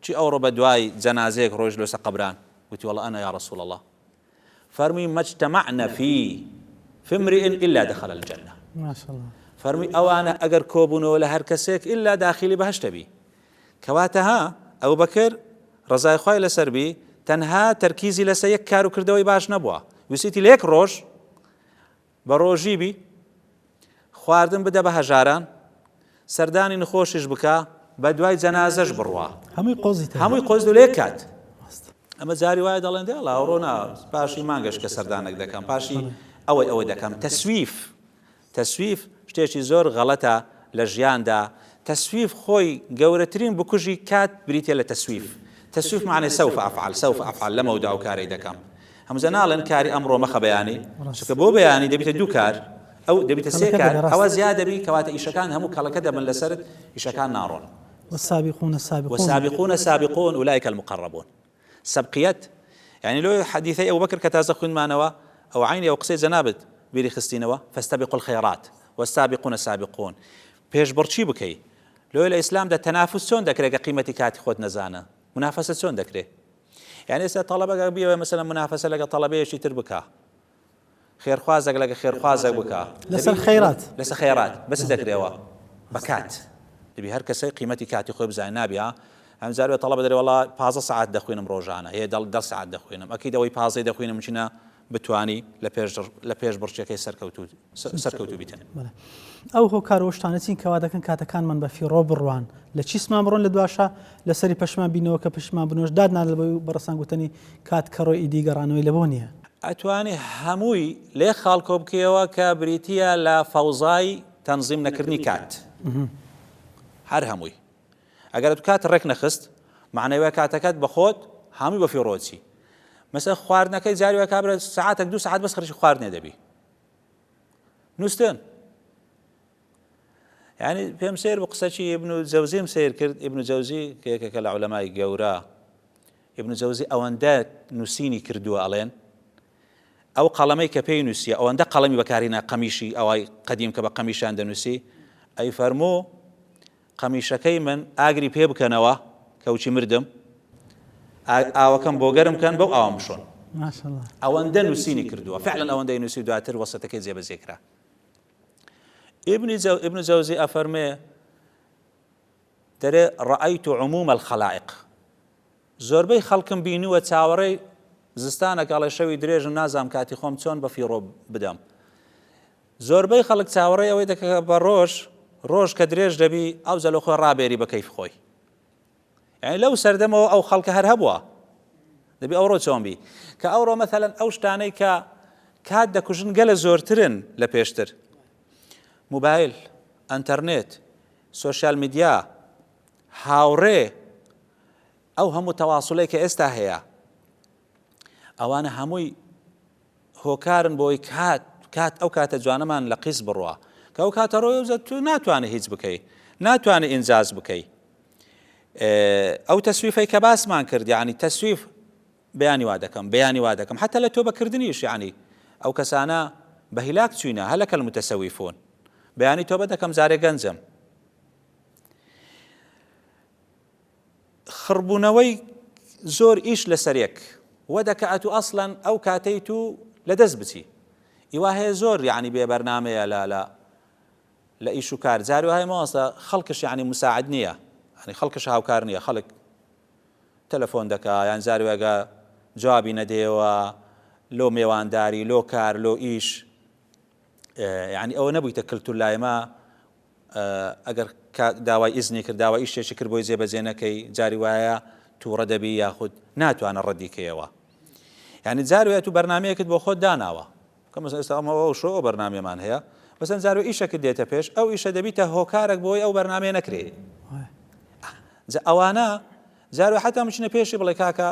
چی ئەوڕۆ بە دوای جەنازەیەک ڕۆژ لەسەر قەبران گوتی والله أنا يا رسول الله فەرمووی ما اجتمعنا في امرئ إلا دخل الجنة ما شاء الله فەرمووی ئەوانە ئەگەر کۆبوونەوە لە هەر کەسێک ئللا داخلی بەهەشتە بی کەواتە ها ئەو بەکر ڕزای خوای لەسەر بی تەنها تەرکیزی لەسەر یەک کار و کردەوەی باش نەبووە ویسیتی لە یەک ڕۆژ بە ڕۆژی بی خواردن بدە بە هەژاران سەردانی نخۆشیش بکە بە دوای جەنازەش بڕوا هەمووی قۆز لێ کات ئەمە جاری وایە دەڵێن دێ ڕۆنا پاشی مانگەش کە سەردانێک دەکەم پاشی ئەوەی دەکەم تەسویف شتێکی زۆر غەڵەتە لە ژیاندا تەسویف خۆی گەورەترین بکوژی کات بریتە لە تەسویف معنی سوف ئەفعل لەمەودا ئەو کارەی دەکەم هەمزە ناڵێن کاری ئەمڕۆ مەخە بەیانی چونکە بۆ بەیانی دەبیتە دوو کار ئەو دەبیتە سێ کار ئەوە زیاد دەبی کەواتە ئیشەکان هەموو کەڵەکە دەبن لەسەرت ئیشەکان ناڕۆن والسابقون السابقون أولئك المقربون سبقيت يعني لو حديثي أبو بكر كتازە خوێنمانەوە أو عيني أو قسەی جەنابەت بیری خستینەوە فاستبقوا الخيرات والسابقون السابقون پێشبڕچی بکەی لۆ لە ئیسلامدا تەنافس چۆن دەکرێت کە قیمەتی کاتی خۆت نەزانە منافەسە چۆن دەکرێت يعني ئێستا تەڵەبەکە بیەوە مەسەلەن منافەسە لەگە تەڵەبەیەکی تر بکە خێرخوازێک لەگە خێرخوازێک بکە لەسەر خەیرات بەس دەکرێەوە بەکات دەبی هەر کەسەی قیمەتی کاتی خۆی بزانێ نابیە ئەمجار بێت تەڵەبە دەرێ وەڵا 15 ساعت دەخوێنم ڕۆژانە هەیە 10 ساعت دەخوێنم ئەکەی دەوەی 15 دەخوێنم چینە بتوانی لە پێش بڕچەکەی سەرکەوتوو بیتن ئەو هۆکارۆشتانەتین کەوا دەکەن کاتەکانمان بە فیڕۆ بڕوان لە چیسمان بڕۆن لە دواشە لەسەری پەشمان بینەوە کە پشمان بنۆش دادنان لە بەڕسان گوتنی کات کەڕۆی ئیدی گەڕانەوەی لەبۆ نییە ئەتوانی هەمووی لێ خاڵکۆ بکەوە کە بریتە لە فەوزای تەنزیم نەکردنی کات هەر هەمووی ئەگەر تو کات ڕێک نەخست معنەوە کاتەکەت بە خۆت هەمووی بە فیڕۆچی مەسەڵەن خواردنەکەی جاری وای کابرا ساعتێک 2 ساعت بەس خەرجی خواردنێ دەبی نووسن يعني پێم سیر بە قسەی ئیبن جەوزیم سیر کرد ئیبن جەوزی کە یەکێکە لە عولەمای گەورە ئیبن جەوزی ئەوەندە نووسینی کردووە ئەڵێن ئەو قەڵەمەی کە پێی نووسیە ئەوەندە قەڵەمی بەکارهێنا قەمیشی ئەوای قەدیم کە بە قەمیشان دەنووسی ئەی فەرموو قەمیشەکەی من ئاگری پێ بکەنەوە کەوچی مردم ئاوەکەم بۆ گەرم بکەن بەو ئاوام بشۆن ئەوەندە نووسینی کردووە فعلا ئەوەندەی نووسی دواتر وەسەتەکەی جێبەجێکرا ابن جوزي أفرمي دري رأيت عموم الخلائق زۆربەی خەڵکم بینیوە چاوەڕێی زستانێک ئەڵێ شەوی درێژم نازام کاتی خۆم چۆن بە فیڕۆ بدەم زۆربەی خەڵک چاوەڕێی ئەوەی دەکە بە ڕۆژ کە درێژ دەبی ئەو جەلۆ خۆی ڕابێری بە کەیف خۆی یعنی لەو سەردەمەوە ئەو خەڵکە هەر هەبووە دەبی ئەوڕۆ چۆن بی کە ئەوڕۆ مەثەلەن ئەو شتانەی کە کات دەکوژن گەلە زۆرترن لە پێشتر موبایل ئەنتەرنێت سۆشیال میدیا هاوڕێ ئەو هەموو تەواصولەی کە ئێستا هەیە ئەوانە هەمووی هۆکارن بۆی کات ئەو کاتە جوانەمان لە قیس بڕوە کە ئەو کاتە ڕۆی تو ناتوانێت هیچ بکەی ناتوانێت ئینجاز بکەی. ئەو تەسویفەی کە باسمان کرد، یعنی تەسویف بەیانی وا دەکەم حتى لە تۆبەکردنیش، یعنی ئەو کەسانە بە هیلاک چوینە هەلەکە المتەسەویفۆن، بەیانی تۆبە دەکەم زارێ گەنجم. خڕبوونەوەی زۆر ئیش لەسەرێک وە دەکەات و ئەسڵەن ئەو کاتەیت و لەدەست بچی. ئیوا هەیە زۆر یعنی بێ بەرنامەیە لە ئیش و کار. جاری وایە مەوەستا خەڵکش یعنی مساعد نییە، ینی خەڵکش هاوکار نییە، خەڵک تەلەفۆن دەکا یان زاری وێگە جوابی نەدێەوە لۆ میێوانداری، لۆ کار، لۆ ئیش. یعنی ئەوە نەبوویتە کللتور لایمە ئەگەر داوای ئیزنی کرد، داوای ئیشێکی کرد بۆی جێبەجێ نەکەی، جاری وایە تووڕە دەبی یاخود ناتوانە ڕەدیکەیەوە. یعنی جاری وایە تو بەرنامەیەکت بۆ خۆت داناوە کە مەسەڵەن ئێستا ئەمەوە شۆ بەرنامەمان هەیە، بەسەن جاری ئیشەکە دێتە پێش، ئەو ئیشە دەبیتە هۆکارێک بۆی ئەو بەرنامەیە نەکرێ. ئەوانە جارو حتا مچنە پێشی بڵێ کاکە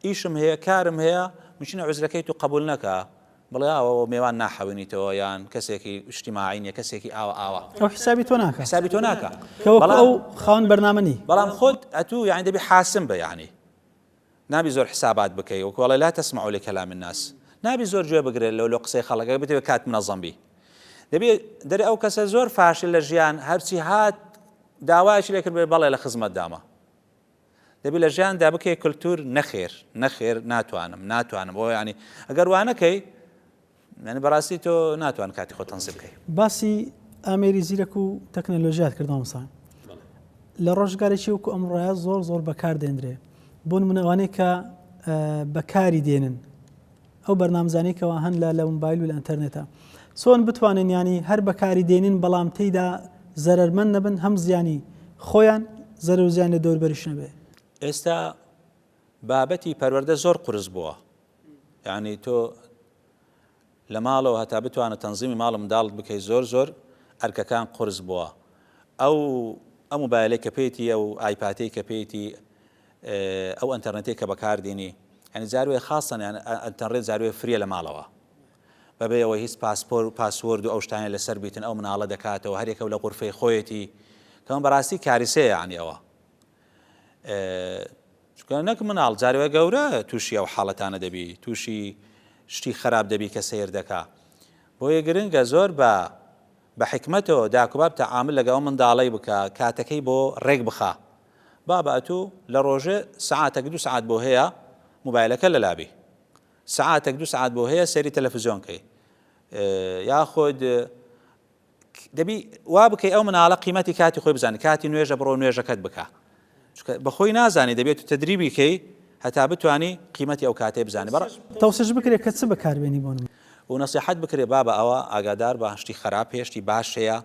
ئیشم هەیە، کارم هەیە، مچنە عوزرەکەی تو قبول نەکە، بڵێ ئەوە میێوان ناحەوێنیتەوە یان کەسێکی ئیجتیماعی نیە، کەسێکی ئاوا ئەو حسابی تۆ ناکە، حسابی تۆ ناکە، کەوەکو ئەو خاوەن بەرنامەنی. بەڵام خۆت ئەتوو یعنی دەبی حاسم بە، یعنی نابی زۆر حسابات بکەی وەکو وەڵێ لا تەسمعوا لكلام الناس، نابی زۆر گوێ بگرێت لەو قسەی خەڵک، بتەوێت کات منەظەم بی. دەبێ دەری ئەو کەسە زۆر فاشل لە ژیان هەرچی هات داوایشی لێ کرد بەڵێ لە خزمەت داما. دەبێت لە ژیاندا بکەی کللتور نەخێر ناتوانم بۆ، ینی ئەگەر وانەکەی ینی بەڕاستی تۆ ناتوان کاتی خۆ تەنزیم بکەی. باسی ئامێری زیرەک و تەکنەلۆژیات کردەوە مەسان لە ڕۆژگارێکی وەکو ئەمڕۆیە زۆر بەکار دێنرێ بۆ نمونەوانەی کە بەکاری دێنن ئەو بەرنامزانەی کەوا هەن لە مۆبایل و لە ئینتەرنێتە، چۆن بتوانن ینی هەر بەکاری دێنین بەڵام تێیدا زەرەرمەند نەبن، هەم زیانی خۆیان زەرەر و زیان لە دەوروبەریش نەبێ. ئێستا بابەتی پەروەردە زۆر قورس بووە، یعنی تۆ لە ماڵەوە هەتا بتوانە تەنزیمی ماڵ منداڵت بکەی زۆر ئەرکەکان قورس بووە. ئەو مۆبایلەی کە پێیتی، ئەو ئایپاتەی کە پێیتی، ئەو ئەنتەرنێتی کە بەکاردێنی، ینی جاروێ خاستن ئەنتەرنێت جاروێ فریە لە ماڵەوە بەبێەوە هیچ پاسپۆر و پاسوەرد و ئەو شتانە لەسەر بیتن، ئەو مناڵە دەکاتەوە هەرێکە لە قورفەی خۆیەتی کەم بەڕاستی کاریسەیە. ینی ئەوە نەک مناڵ جاروێ گەورە تووشی ئەو حاڵەتانە دەبی، تووشی شتی خراپ دەبی کە سیر دەکا. بۆیە گرنگە زۆر بە حکمەتەوە داکوباب تەعامل لەگەڵ منداڵی بکە، کاتەکەی بۆ ڕێک بخە. بابەتوو لە ڕۆژێ سعاتێک 2 سعات بۆ هەیە مۆبایلەکە لە لابی، سعاتێک 2 سعات بۆ هەیە سەیری تەلەڤیزیۆنکەی، یاخۆد دەبی وا بکەی ئەو مناڵە قیمەتی کاتی خۆی بزانێت، کاتی نوێژە بڕۆ نوێژەکەت بکە، بەخۆی نازانی دەبێت تدریبی کەی هەتا بتوانی قیمەتی ئەو کاتێ بزانێت. تەوسش بکرێت کە چ بەکاربێنی بۆ و نەسیحەت بکرێ بابە ئەوە ئاگادار بە هەشتی خراپ هێشتی باش هەیە،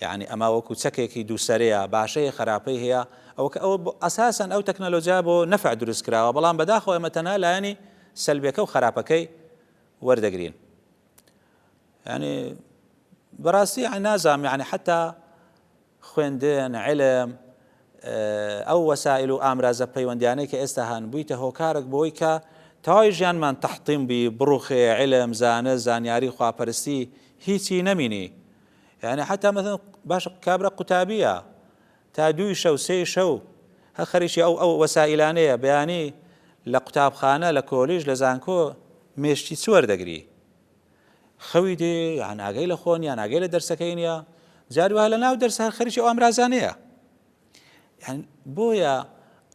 یعنی ئەمە وەکو چەکێکی دووسەرەیە، باشەیە خراپەی هەیە، ئەو ئەساسەن ئەو تەکنەلۆجیا بۆ نەفع دروست کراوە، بەڵام بەداخەوە ئێمە تەنها لایەنی سەلبیەکە و خراپەکەی وەردەگرین. ینی بەڕاستی نازام، یعنی حتا خوێندن، علم، ئەو وەسائل و ئامرازە پەیوەندیانەی کە ئێستا هەن بوویتە هۆکارێک بۆی کە تەواوی ژیانمان تەحتیم بی، بڕوخێ، علم، زانست، زانیاری، خواپەرستی هیچی نەمینی. یعنی حتا مەثەن باش کابرا قوتابیە تا 2 شەو 3 شەو هە خەریکی ئەو وەسائلانەیە بەیانی لە قوتابخانە، لە کۆلیژ، لە زانکۆ مێشتی چ وەردەگری، خەوی دێ یان ئاگەی لە خۆن یان ئاگەی لە دەرسەکەی نییە، جاری وایە لە ناو دەرس هەر خەریکی ئەو ئامرازانەیە. یعنی بۆیە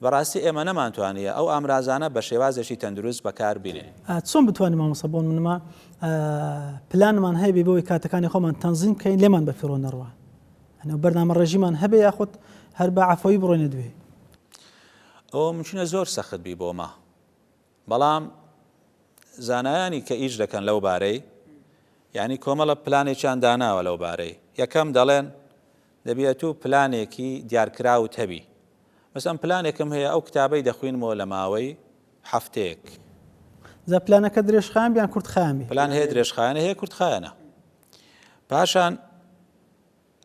بەڕاستی ئێمە نەمانتوانیە ئەو ئامرازانە بە شێوازێکی تەندروست بەکار بینێن. چۆن بتوانین مامۆستا بۆ منما پلانمان هەیە بێ بۆی کاتەکانی خۆمان تەنزیم بکەین لێمان بە فیڕۆ نەڕوا، ئەنە بەرنامە ڕێژیمان هەبێ یاخود هەر بە عەفۆیی بڕۆینە دوێ. ئەوە ممکنە زۆر سەخت بی بۆمە، بەڵام زانایانی کە ئیش دەکەن لەو بارەی، یعنی کۆمەڵە پلانێکیان داناوە لەو بارەی. یەکەم دەڵێن دەبێت و پلانێکی دیارکراوت هەبی. مەسەڵەن پلانێکم هەیە ئەو کتابەی دەخوێنمەوە لە ماوەی هەفتەیەک. زە پلانەکە درێژخایەن بیان کورتخایەن؟ پلان هەیە درێژخایەنە، هەیە کورتخایەنە. پاشان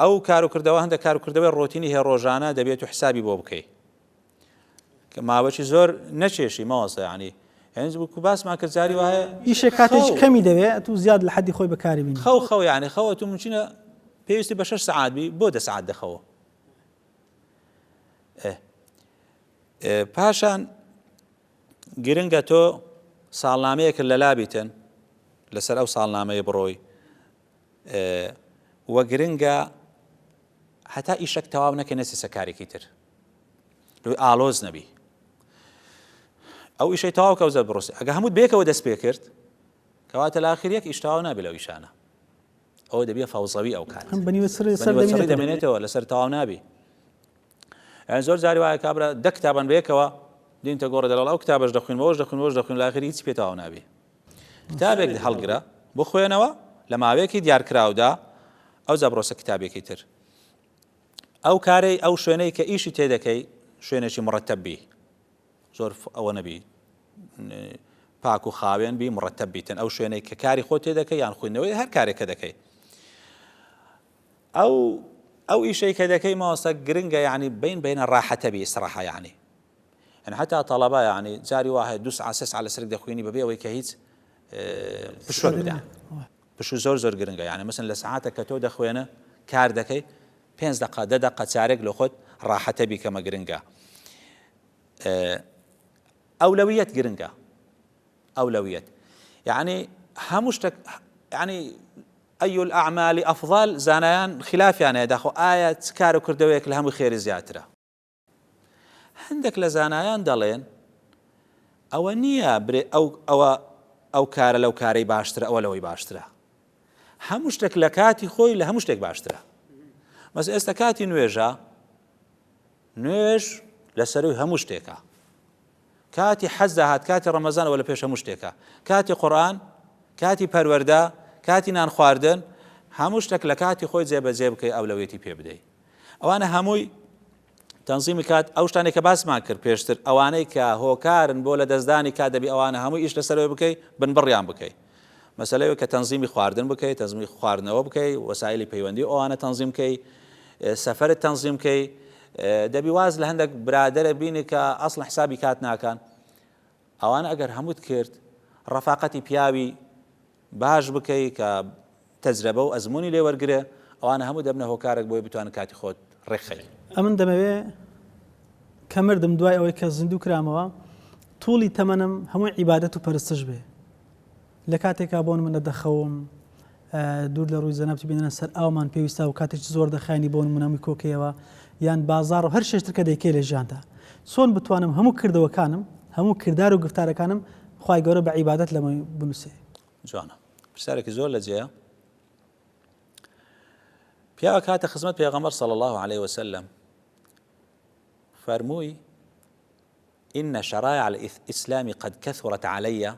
ئەو کاروکردەوە هەندێک کاروکردەوەی ڕۆتینی هەیە ڕۆژانە دەبێت و حسابی بۆ بکەی کە ماوەی زۆر نەچێشی ماوەسە، ینی هێنز بوو باسمان کرد جاری وایە ئیشێک کاتێک کەمی دەوێت و زیاد لە حەدی خۆی بەکاری بینی. خەو یعنی خەوە تو ممکنە پێویستی بە 6 سعات بی بۆ 10 سعات دەخەوە، پاشان گرنگە تۆ ساڵنامەیەکرد لە لابیتن لەسەر ئەو ساڵنامەیە بڕۆی وە گرنگە هەتا ئیشەک تەواو نەکە نەچێ سەکارێکی تر لۆی ئالۆز نەبی ئەو ئیشەی تەواو کەوزە بڕۆستی ئەگە هەمووت بێکەوە دەست پێ کرد کەواتە لاخیریەک ئیش تەواو نابێ لەو ئیشانە ئەوە دەبێ فەوزەوی ئەو کات بەنیوەسەری دەمێنێتەوە لەسەر تەواو نابی زۆر جاری وایە کابرا دە کتابان بەیەکەوە دینتە گۆڕە دەڵ ئەو کتابش دەخوێنەوەش دەخوێن لاخیری هیچ پێ تەواو نابی کتابێک هەڵگرە بۆ خوێنەوە لە ماوەیەکی دیارکراودا ئەو زەبڕۆسە کتابێکی تر ئەو کارەی ئەو شوێنەی کە ئیشی تێدەکەی شوێنێکی مڕەتەبی زۆر ئەوە نەبی پاک و خاوێن بی مڕەتەب بیتن ئەو شوێنەی کە کاری خۆ تێدەکەی یان خوێندنەوەی هەر کارێکە دەکەی ئەو ئیشەی کە دەکەی ماوەستە گرنگە یعنی بینە ڕاحەتە بی ئیسراحە یعنی حتا تەڵەبە یعنی جاری وایە 2 ساعت 3 ساعت لەسەر دەخوێنی بەبێ ئەوەی کە هیچ پشوە بدە پشو زۆر گرنگە یعنی مەسەن لە ساعاتە کە تۆ دەخوێنە کار دەکەی 5 دقه 10 دقه چارێک لە خۆت ڕاحەتە بی کەمە گرنگە ئەولەویەت گرنگە ئەولەویەت یعنی هەموو شتێک یعنی ئەی الأعمال ئەفضل زانایان خلافیان هەیە داخۆ ئایا چ کار و کردەوەیەک لە هەموو خێری زیاترە هەندێک لە زانایان دەڵێن ئەوە نییە ئەو کارە لەو کارەی باشترە ئەوە لەوەی باشترە هەموو شتێک لە کاتی خۆی لە هەموو شتێک باشترە مەس ئێستا کاتی نوێژ لەسەروی هەموو شتێکە کاتی حەز داهات کاتی ڕەمەزانەوە لە پێش هەموو شتێکە کاتی قورئان کاتی پەروەردە کاتی نان خواردن هەموو شتێک لە کاتی خۆی جێبەجێ بکەی ئەولەویەتی پێ بدەی ئەوانە هەمووی تەنزیمی کات ئەو شتانێک کە باسمان کرد پێشتر ئەوانەی کە هۆکارن بۆ لە دەستدانی کات دەبی ئەوانە هەمووی ئیش لەسەرەوەی بکەی بنبڕیان بکەی مەسەلەیە کە تەنزیمی خواردن بکەی تەنزیمی خواردنەوە بکەی وەسایلی پەیوەندی ئەوانە تەنزیم بکەی سەفەرت تەنزیم بکەی دەبی واز لە هەندێک برادەرە بینی کە ئەسڵ حسابی کات ناکەن ئەوانە ئەگەر هەمووت کرد ڕەفاقەتی پیاوی باش بکەی کە تەجربە و ئەزمموی لێ وەرگرێ ئەوانە هەموو دەبنە هۆکارێک بۆی بتوانن کاتی خۆت ڕێکخەی ئەمن دەمەوێ کە مردم دوای ئەوەی کە زیندوو کرامەوە توڵی تەمەنم هەمووی عیبادەت و پەرستش بێ لە کاتێکا بۆن منە دەخەوم دوور لە ڕووی زەنەبتی بینەنە سەر ئاومان پێویستە و کاتێک زۆر دەخانی بۆن منەمی کۆکەیەوە یان بازار و هەر شێشتر کە دەیکێ لە ژیاندا چۆن بتوانم هەموو کردەوەکانم هەموو کردار و گفتارەکانم خوای گەورە بە عیبادەت لەمە بنووسێ جوانە پرسیارێکی زۆر لە جێە پیاوە کاتە خزمەت پێغەمبەر صلی الله عليه وسلم فەرمووی إن شرائع الإسلام قد كثرت علي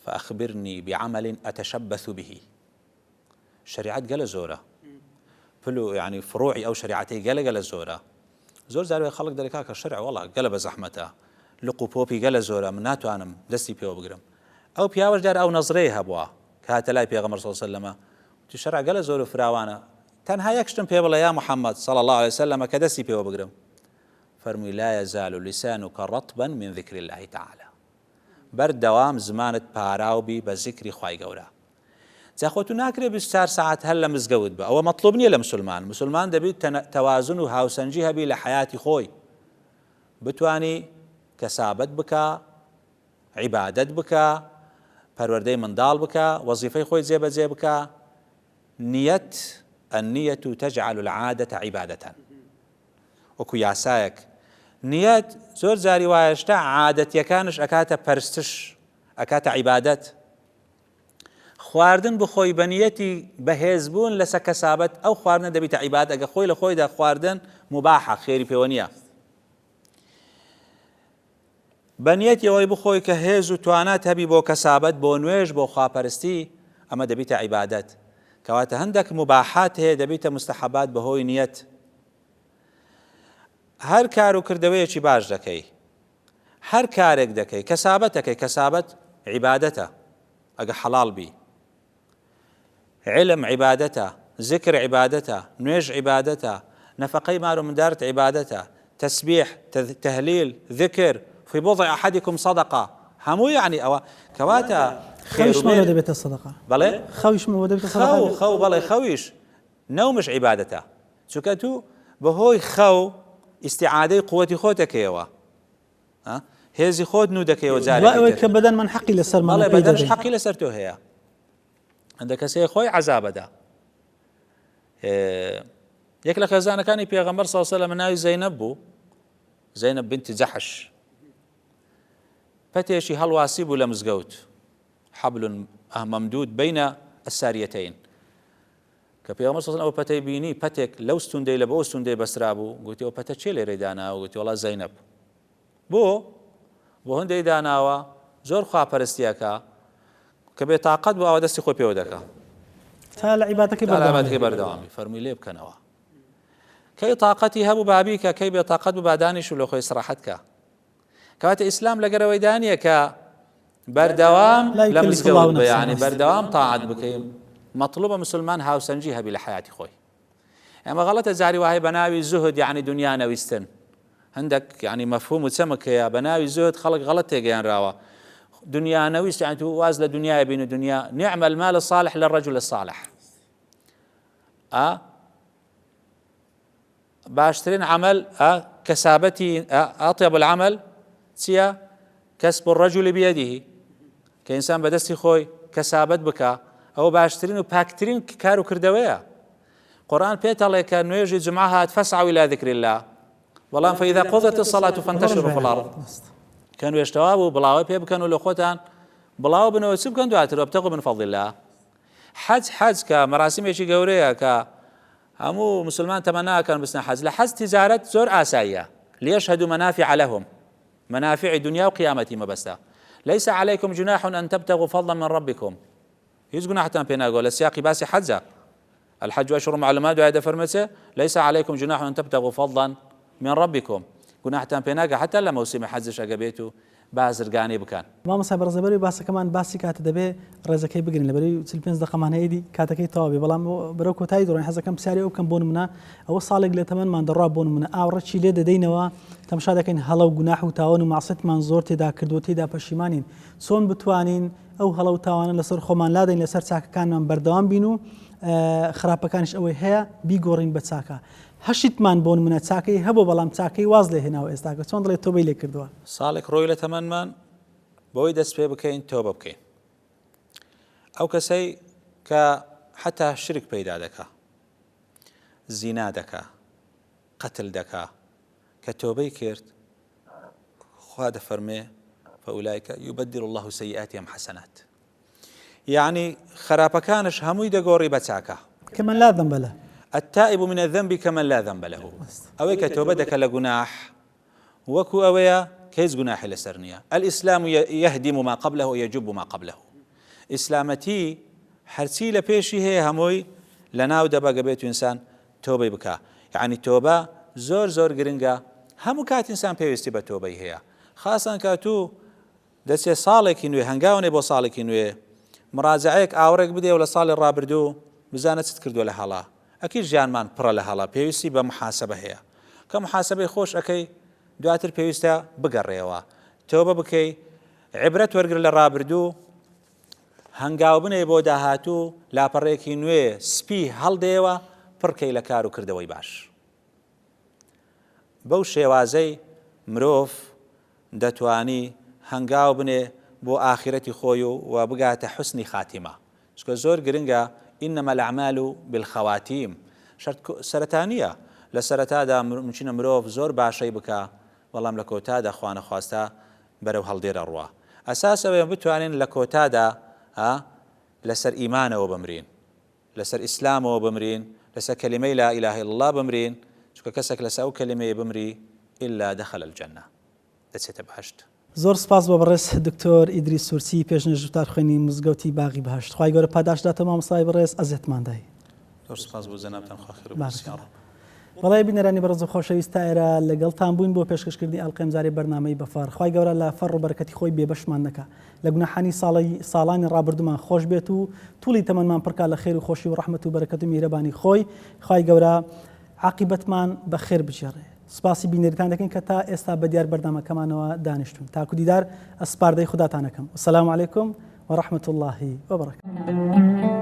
فأخبرني بعمل أتشبث به شريعت قال زورة فلو يعني فروعي أو شريعتي قال زورة زور زارو خلق ذلك الشرع والله قلب زحمته لقو بوبي قال زورة من ناتو أنا دستي بيو بقرم أو بياور جار أو نظريه هبوا كهات لا بيغمر صلى الله عليه وسلم تشرع قال زورة فراوانا تنها يكشتم بيبلا يا محمد صلى الله عليه وسلم كدستي بيو بقرم فرمي لا يزال لسانك رطبا من ذكر الله تعالى بردوام زمانت باراوبي بذكر خواي گەورە جاخۆتو ناکرێ 24 ساعت هەر لە مزگەوت بە ئەوە مەطلوب نییە لە مسلمان دەبێت تەوازن و هاوسەنجی هەبی لە حیاتی خۆی بتوانی کەسابەت بکە عیبادەت بکە پەروەردەی منداڵ بکە وەزیفەی خۆی جێبەجێ بکە نیەت النية تجعل العادة عبادة وەکو یاسایەک نیەت زۆر جاری وایەشتا عادەتیەکانش ئەکاتە پەرستش ئەکاتە عیبادەت خواردن بخۆی بە نیەتی بەهێزبوون لەسەر کەسابەت ئەو خواردنە دەبیتە عیبادەت ئەگە خۆی لە خۆیدا خواردن مباحە خێری پێوە نییە بە نیەتی ئەوەی بخۆی کە هێز و توانات هەبی بۆ کەسابەت بۆ نوێژ بۆ خواپەرستی ئەمە دەبیتە عیبادەت کەواتە هەندێک مباحات هەیە دەبیتە مستەحەبات بەهۆی نیەت هەر کار و کردەوەیەکی باش دەکەی هەر کارێک دەکەی کەسابەت دەکەی کەسابەت عیبادەتە ئەگە حەڵاڵ بی علم عیبادەتە ذکر عیبادەتە نوێژ عیبادەتە نەفەقەی مار و مندارت عیبادەتە تەسبیح تهلیل ذکر في بضع أحدكم صدقة هەموو یعنی ئەوە کەواتە خەویشمەوە دەبێتە سەدەقە بەڵێ خەویشمەوە دەبێتە سەدەقە خەو بەڵێ خەویش نەومش عیبادەتە چونکە تو بەهۆی خەو ئیسیعادەی قووەتی خۆ دەکەیەوە هێزی خۆت نو دەکەیەوە جارێک کە بەدەنمان حەقی لەسەرمان بەڵێ بەدەنش حەقی لەسەر تۆ هەیە هەندە کەسەیە خۆی عەزابەدا یەک لە خێزانەکانی پێغەمبەر صلی الله علیه و سلم ناوی زەینەب بوو زەینەب بنتی جەحش پەتێکی هەڵواسی بوو لە مزگەوت حەبل مەمدود بەینە ئەساریەتەین کە پێغەمبەر صلی الله علیه و سلم ئەو پەتەی بینی پەتێک لەو ستوندەی لە بۆ ستوندەی بەسرا بوو گوتی ئەو پەتە چێ لێرەی داناوە گوتی وەڵا زەینەب بۆ هەندەی داناوە زۆر خواپەرستیەکە کە بێتاقەت بوو ئەوە دەستی خۆی پێوە دەکا تا لە عیبادەکەی بەردەوامی فەرمی لێ بکەنەوە کەی تااقەتی هەبوو بابی کە کەی بێتاقەت بوو بادانیش و لە خۆی سراحەت کە کەواتە ئیسلام لەگەرەوەی دانیە کە بەردەوام لە مزگەوت بەیانی بەردەوام تاعات بکەین مەطلوبە مسلمان هاوسەنجی هەبی لە حیاتی خۆی ئەمە غەڵەتە جاری وایە بە ناوی زوهد یعنی دنیا نەویستن هەندێک یعنی مەفهوم و چەمکەیە بە ناوی زوهد خەڵک غەڵەت تێگەیانراوە دنیا نەویست یعنی تو واز لە دنیای بین و دنیا نعم المال الصالح للرجل الصالح باشترین عمل كسابتي أطيب العمل چییە كسب الرجل بيده کە ئینسان بەدەستی خۆی کەسابەت بکە ئەوە باشترین و پاکترین کار و کردەوەیە قورآن پێتەڵێ کە نوێژی جمعە هات فەسعوا إلى ذكر الله بەڵام فإذا قضت الصلاة فانتشروا في الأرض کە نوێژ تەوا بوو بڵاوی پێ بکەن و لە خۆتان بڵاو بنەوە چ بکەن دواتر وابتغوا من فضل الله حەج کە مەراسمێکی گەورەیە کە هەموو مسلمان تەمەناکەن بچنە حەج لە حەج تیجارەت زۆر ئاساییە ليشهدوا منافع لهم منافع دنيا وقيامتي مبستا ليس عليكم جناح أن تبتغوا فضلا من ربكم هیچ گوناحتان پێ ناگۆ لە سیاقی باسی حەجە الحج أشهر معلومات دوای دەفەرمێتێ ليس عليكم جناح أن تبتغوا فضلا من ربكم گوناحتان پێ ناگە حتى لە مەوسیمی حەجش ئەگە بێت و بازرگانی بکەن مامۆستا بەڕێزەبەری باسەکەمان باسی کاتە دەبێ ڕێزەکەی بگرین لەبەری 45 دقەمان هەیەی کاتەکەی تەواو بێ بەڵام بەرەو کۆتایی دڕۆین حەزەکەم پرسیاری ئەو بکەم بۆ نمونە ئەوە ساڵێک لە تەمەنمان دەڕوا بۆ نمونە ئاوڕەچی لێ دەدەینەوە تەماشا دەکەین هەڵە و گوناح و تاوان و مەعسیەتمان زۆر تێدا کردووە تێدا پەشیمانین چۆن بتوانین ئەو هەڵە و تاوانە لەسەر خۆمان لادەین لەسەر چاکەکانمان بەردەوام بین و خراپەکانیش ئەوەی هەیە بیگۆڕین بە چاکە هەشتمان بۆ نمونە چاکەی هەبوو بەڵام چاکەی واز لێ هێناوە ئێستاکە چۆن دڵێت تۆبەی لێ کردووە ساڵێک ڕۆی لە تەمەنمان بۆی دەست پێ بکەین تۆبە بکەین ئەو کەسەی کە حتا شرک پەیدا دەکا زینا دەکا قەتل دەکا کە تۆبەی کرد خوا دەفەرمێ فەئولایکە یوبەدل الله سەیئاتیهم حەسەنات یعنی خراپەکانش هەمووی دەگۆڕی بە چاکە کەمن لا ذنب له التائب من الذنب كمن لا ذنب له ئەوەی کە تۆبە دەکە لە گوناح وەکو ئەوەیە كيز جناح لسرنيا الإسلام يهدم ما قبله ويجب ما قبله إسلامتي حرسي لبيشي هي هموي لناو دبا قبيت إنسان توبة بكا يعني توبة زور قرنقا همو كات إنسان بيوستي بتوبة هي خاصة كاتو دسي صالك إنوي هنقاوني بو صالك إنوي مراجعيك آورك بدي ولا صالي الرابردو بزانة تكردو لهلا أكيد جان مان برا لهلا بيوستي بمحاسبة هي كمحاسبة خوش أكي دواتر پێویستە بگەڕێەوە تۆبە بکەی عیبرەت وەرگر لە ڕابردوو هەنگاو بنێ بۆ داهاتوو لاپەڕێکی نوێ سپی هەڵدێەوە پڕکەی لە کار و کردەوەی باش بەو شێوازەی مرۆڤ دەتوانی هەنگاو بنێ بۆ ئاخرەتی خۆی و بگاتە حوسنی خاتیمە چکە زۆر گرنگە ئینەمە الأعمال بالخواتیم سەرەتانیە لە سەرەتادا ممکنە مرۆڤ زۆر باشەی بکە بەڵام لە کۆتادا خوا نەخواستە بەرەو هەڵدێرە ڕوا ئەساسەوەی بتوانین لە کۆتادا لەسەر ئیمانەوە بمرین لەسەر ئیسلامەوە بمرین لەسەر کەلیمەی لا إله إلا الله بمرین چونکە کەسێک لەسەر ئەو کەلیمەیە بمری إلا دخل الجنة دەچێتە بەهەشت زۆر سپاس بۆ بەڕێز دکتۆر ئیدریس سورسی پێشنیار وتارخوێنی مزگەوتی باغی بەهەشت خوای گەورە پاداشداتەوە مامۆستای بەڕێز ئەزیەتمان دای زۆر سپاس بۆ جەنابتان خوا خێر و بەڵای بینەرانی بەڕێز و خۆشەویست ئێرە لەگەڵتان بووین بۆ پێشکەشکردنی ئەڵقەی ئەمجارەی بەرنامەی بەفار خوای گەورە لە فەڕ و بەرەکەتی خۆی بێبەشمان نەکا لە گوناحانی ساڵانی ڕابردومان خۆش بێت و توڵی تەمەنمان پڕکا لە خێر و خۆشی و ڕەحمەت و بەرەکەت و میهرەبانی خۆی خوای گەورە عاقبەتمان بە خێر بچێڕێ سپاسی بینەریتان دەکەین کە تا ئێستا بە دیار بەردەمەکەمانەوە دانیشتون تاکو دیدار ئەسپاردەی خوداتان دەکەم والسلام عەلەیکم وەڕەحمەت الله وبەرەکەت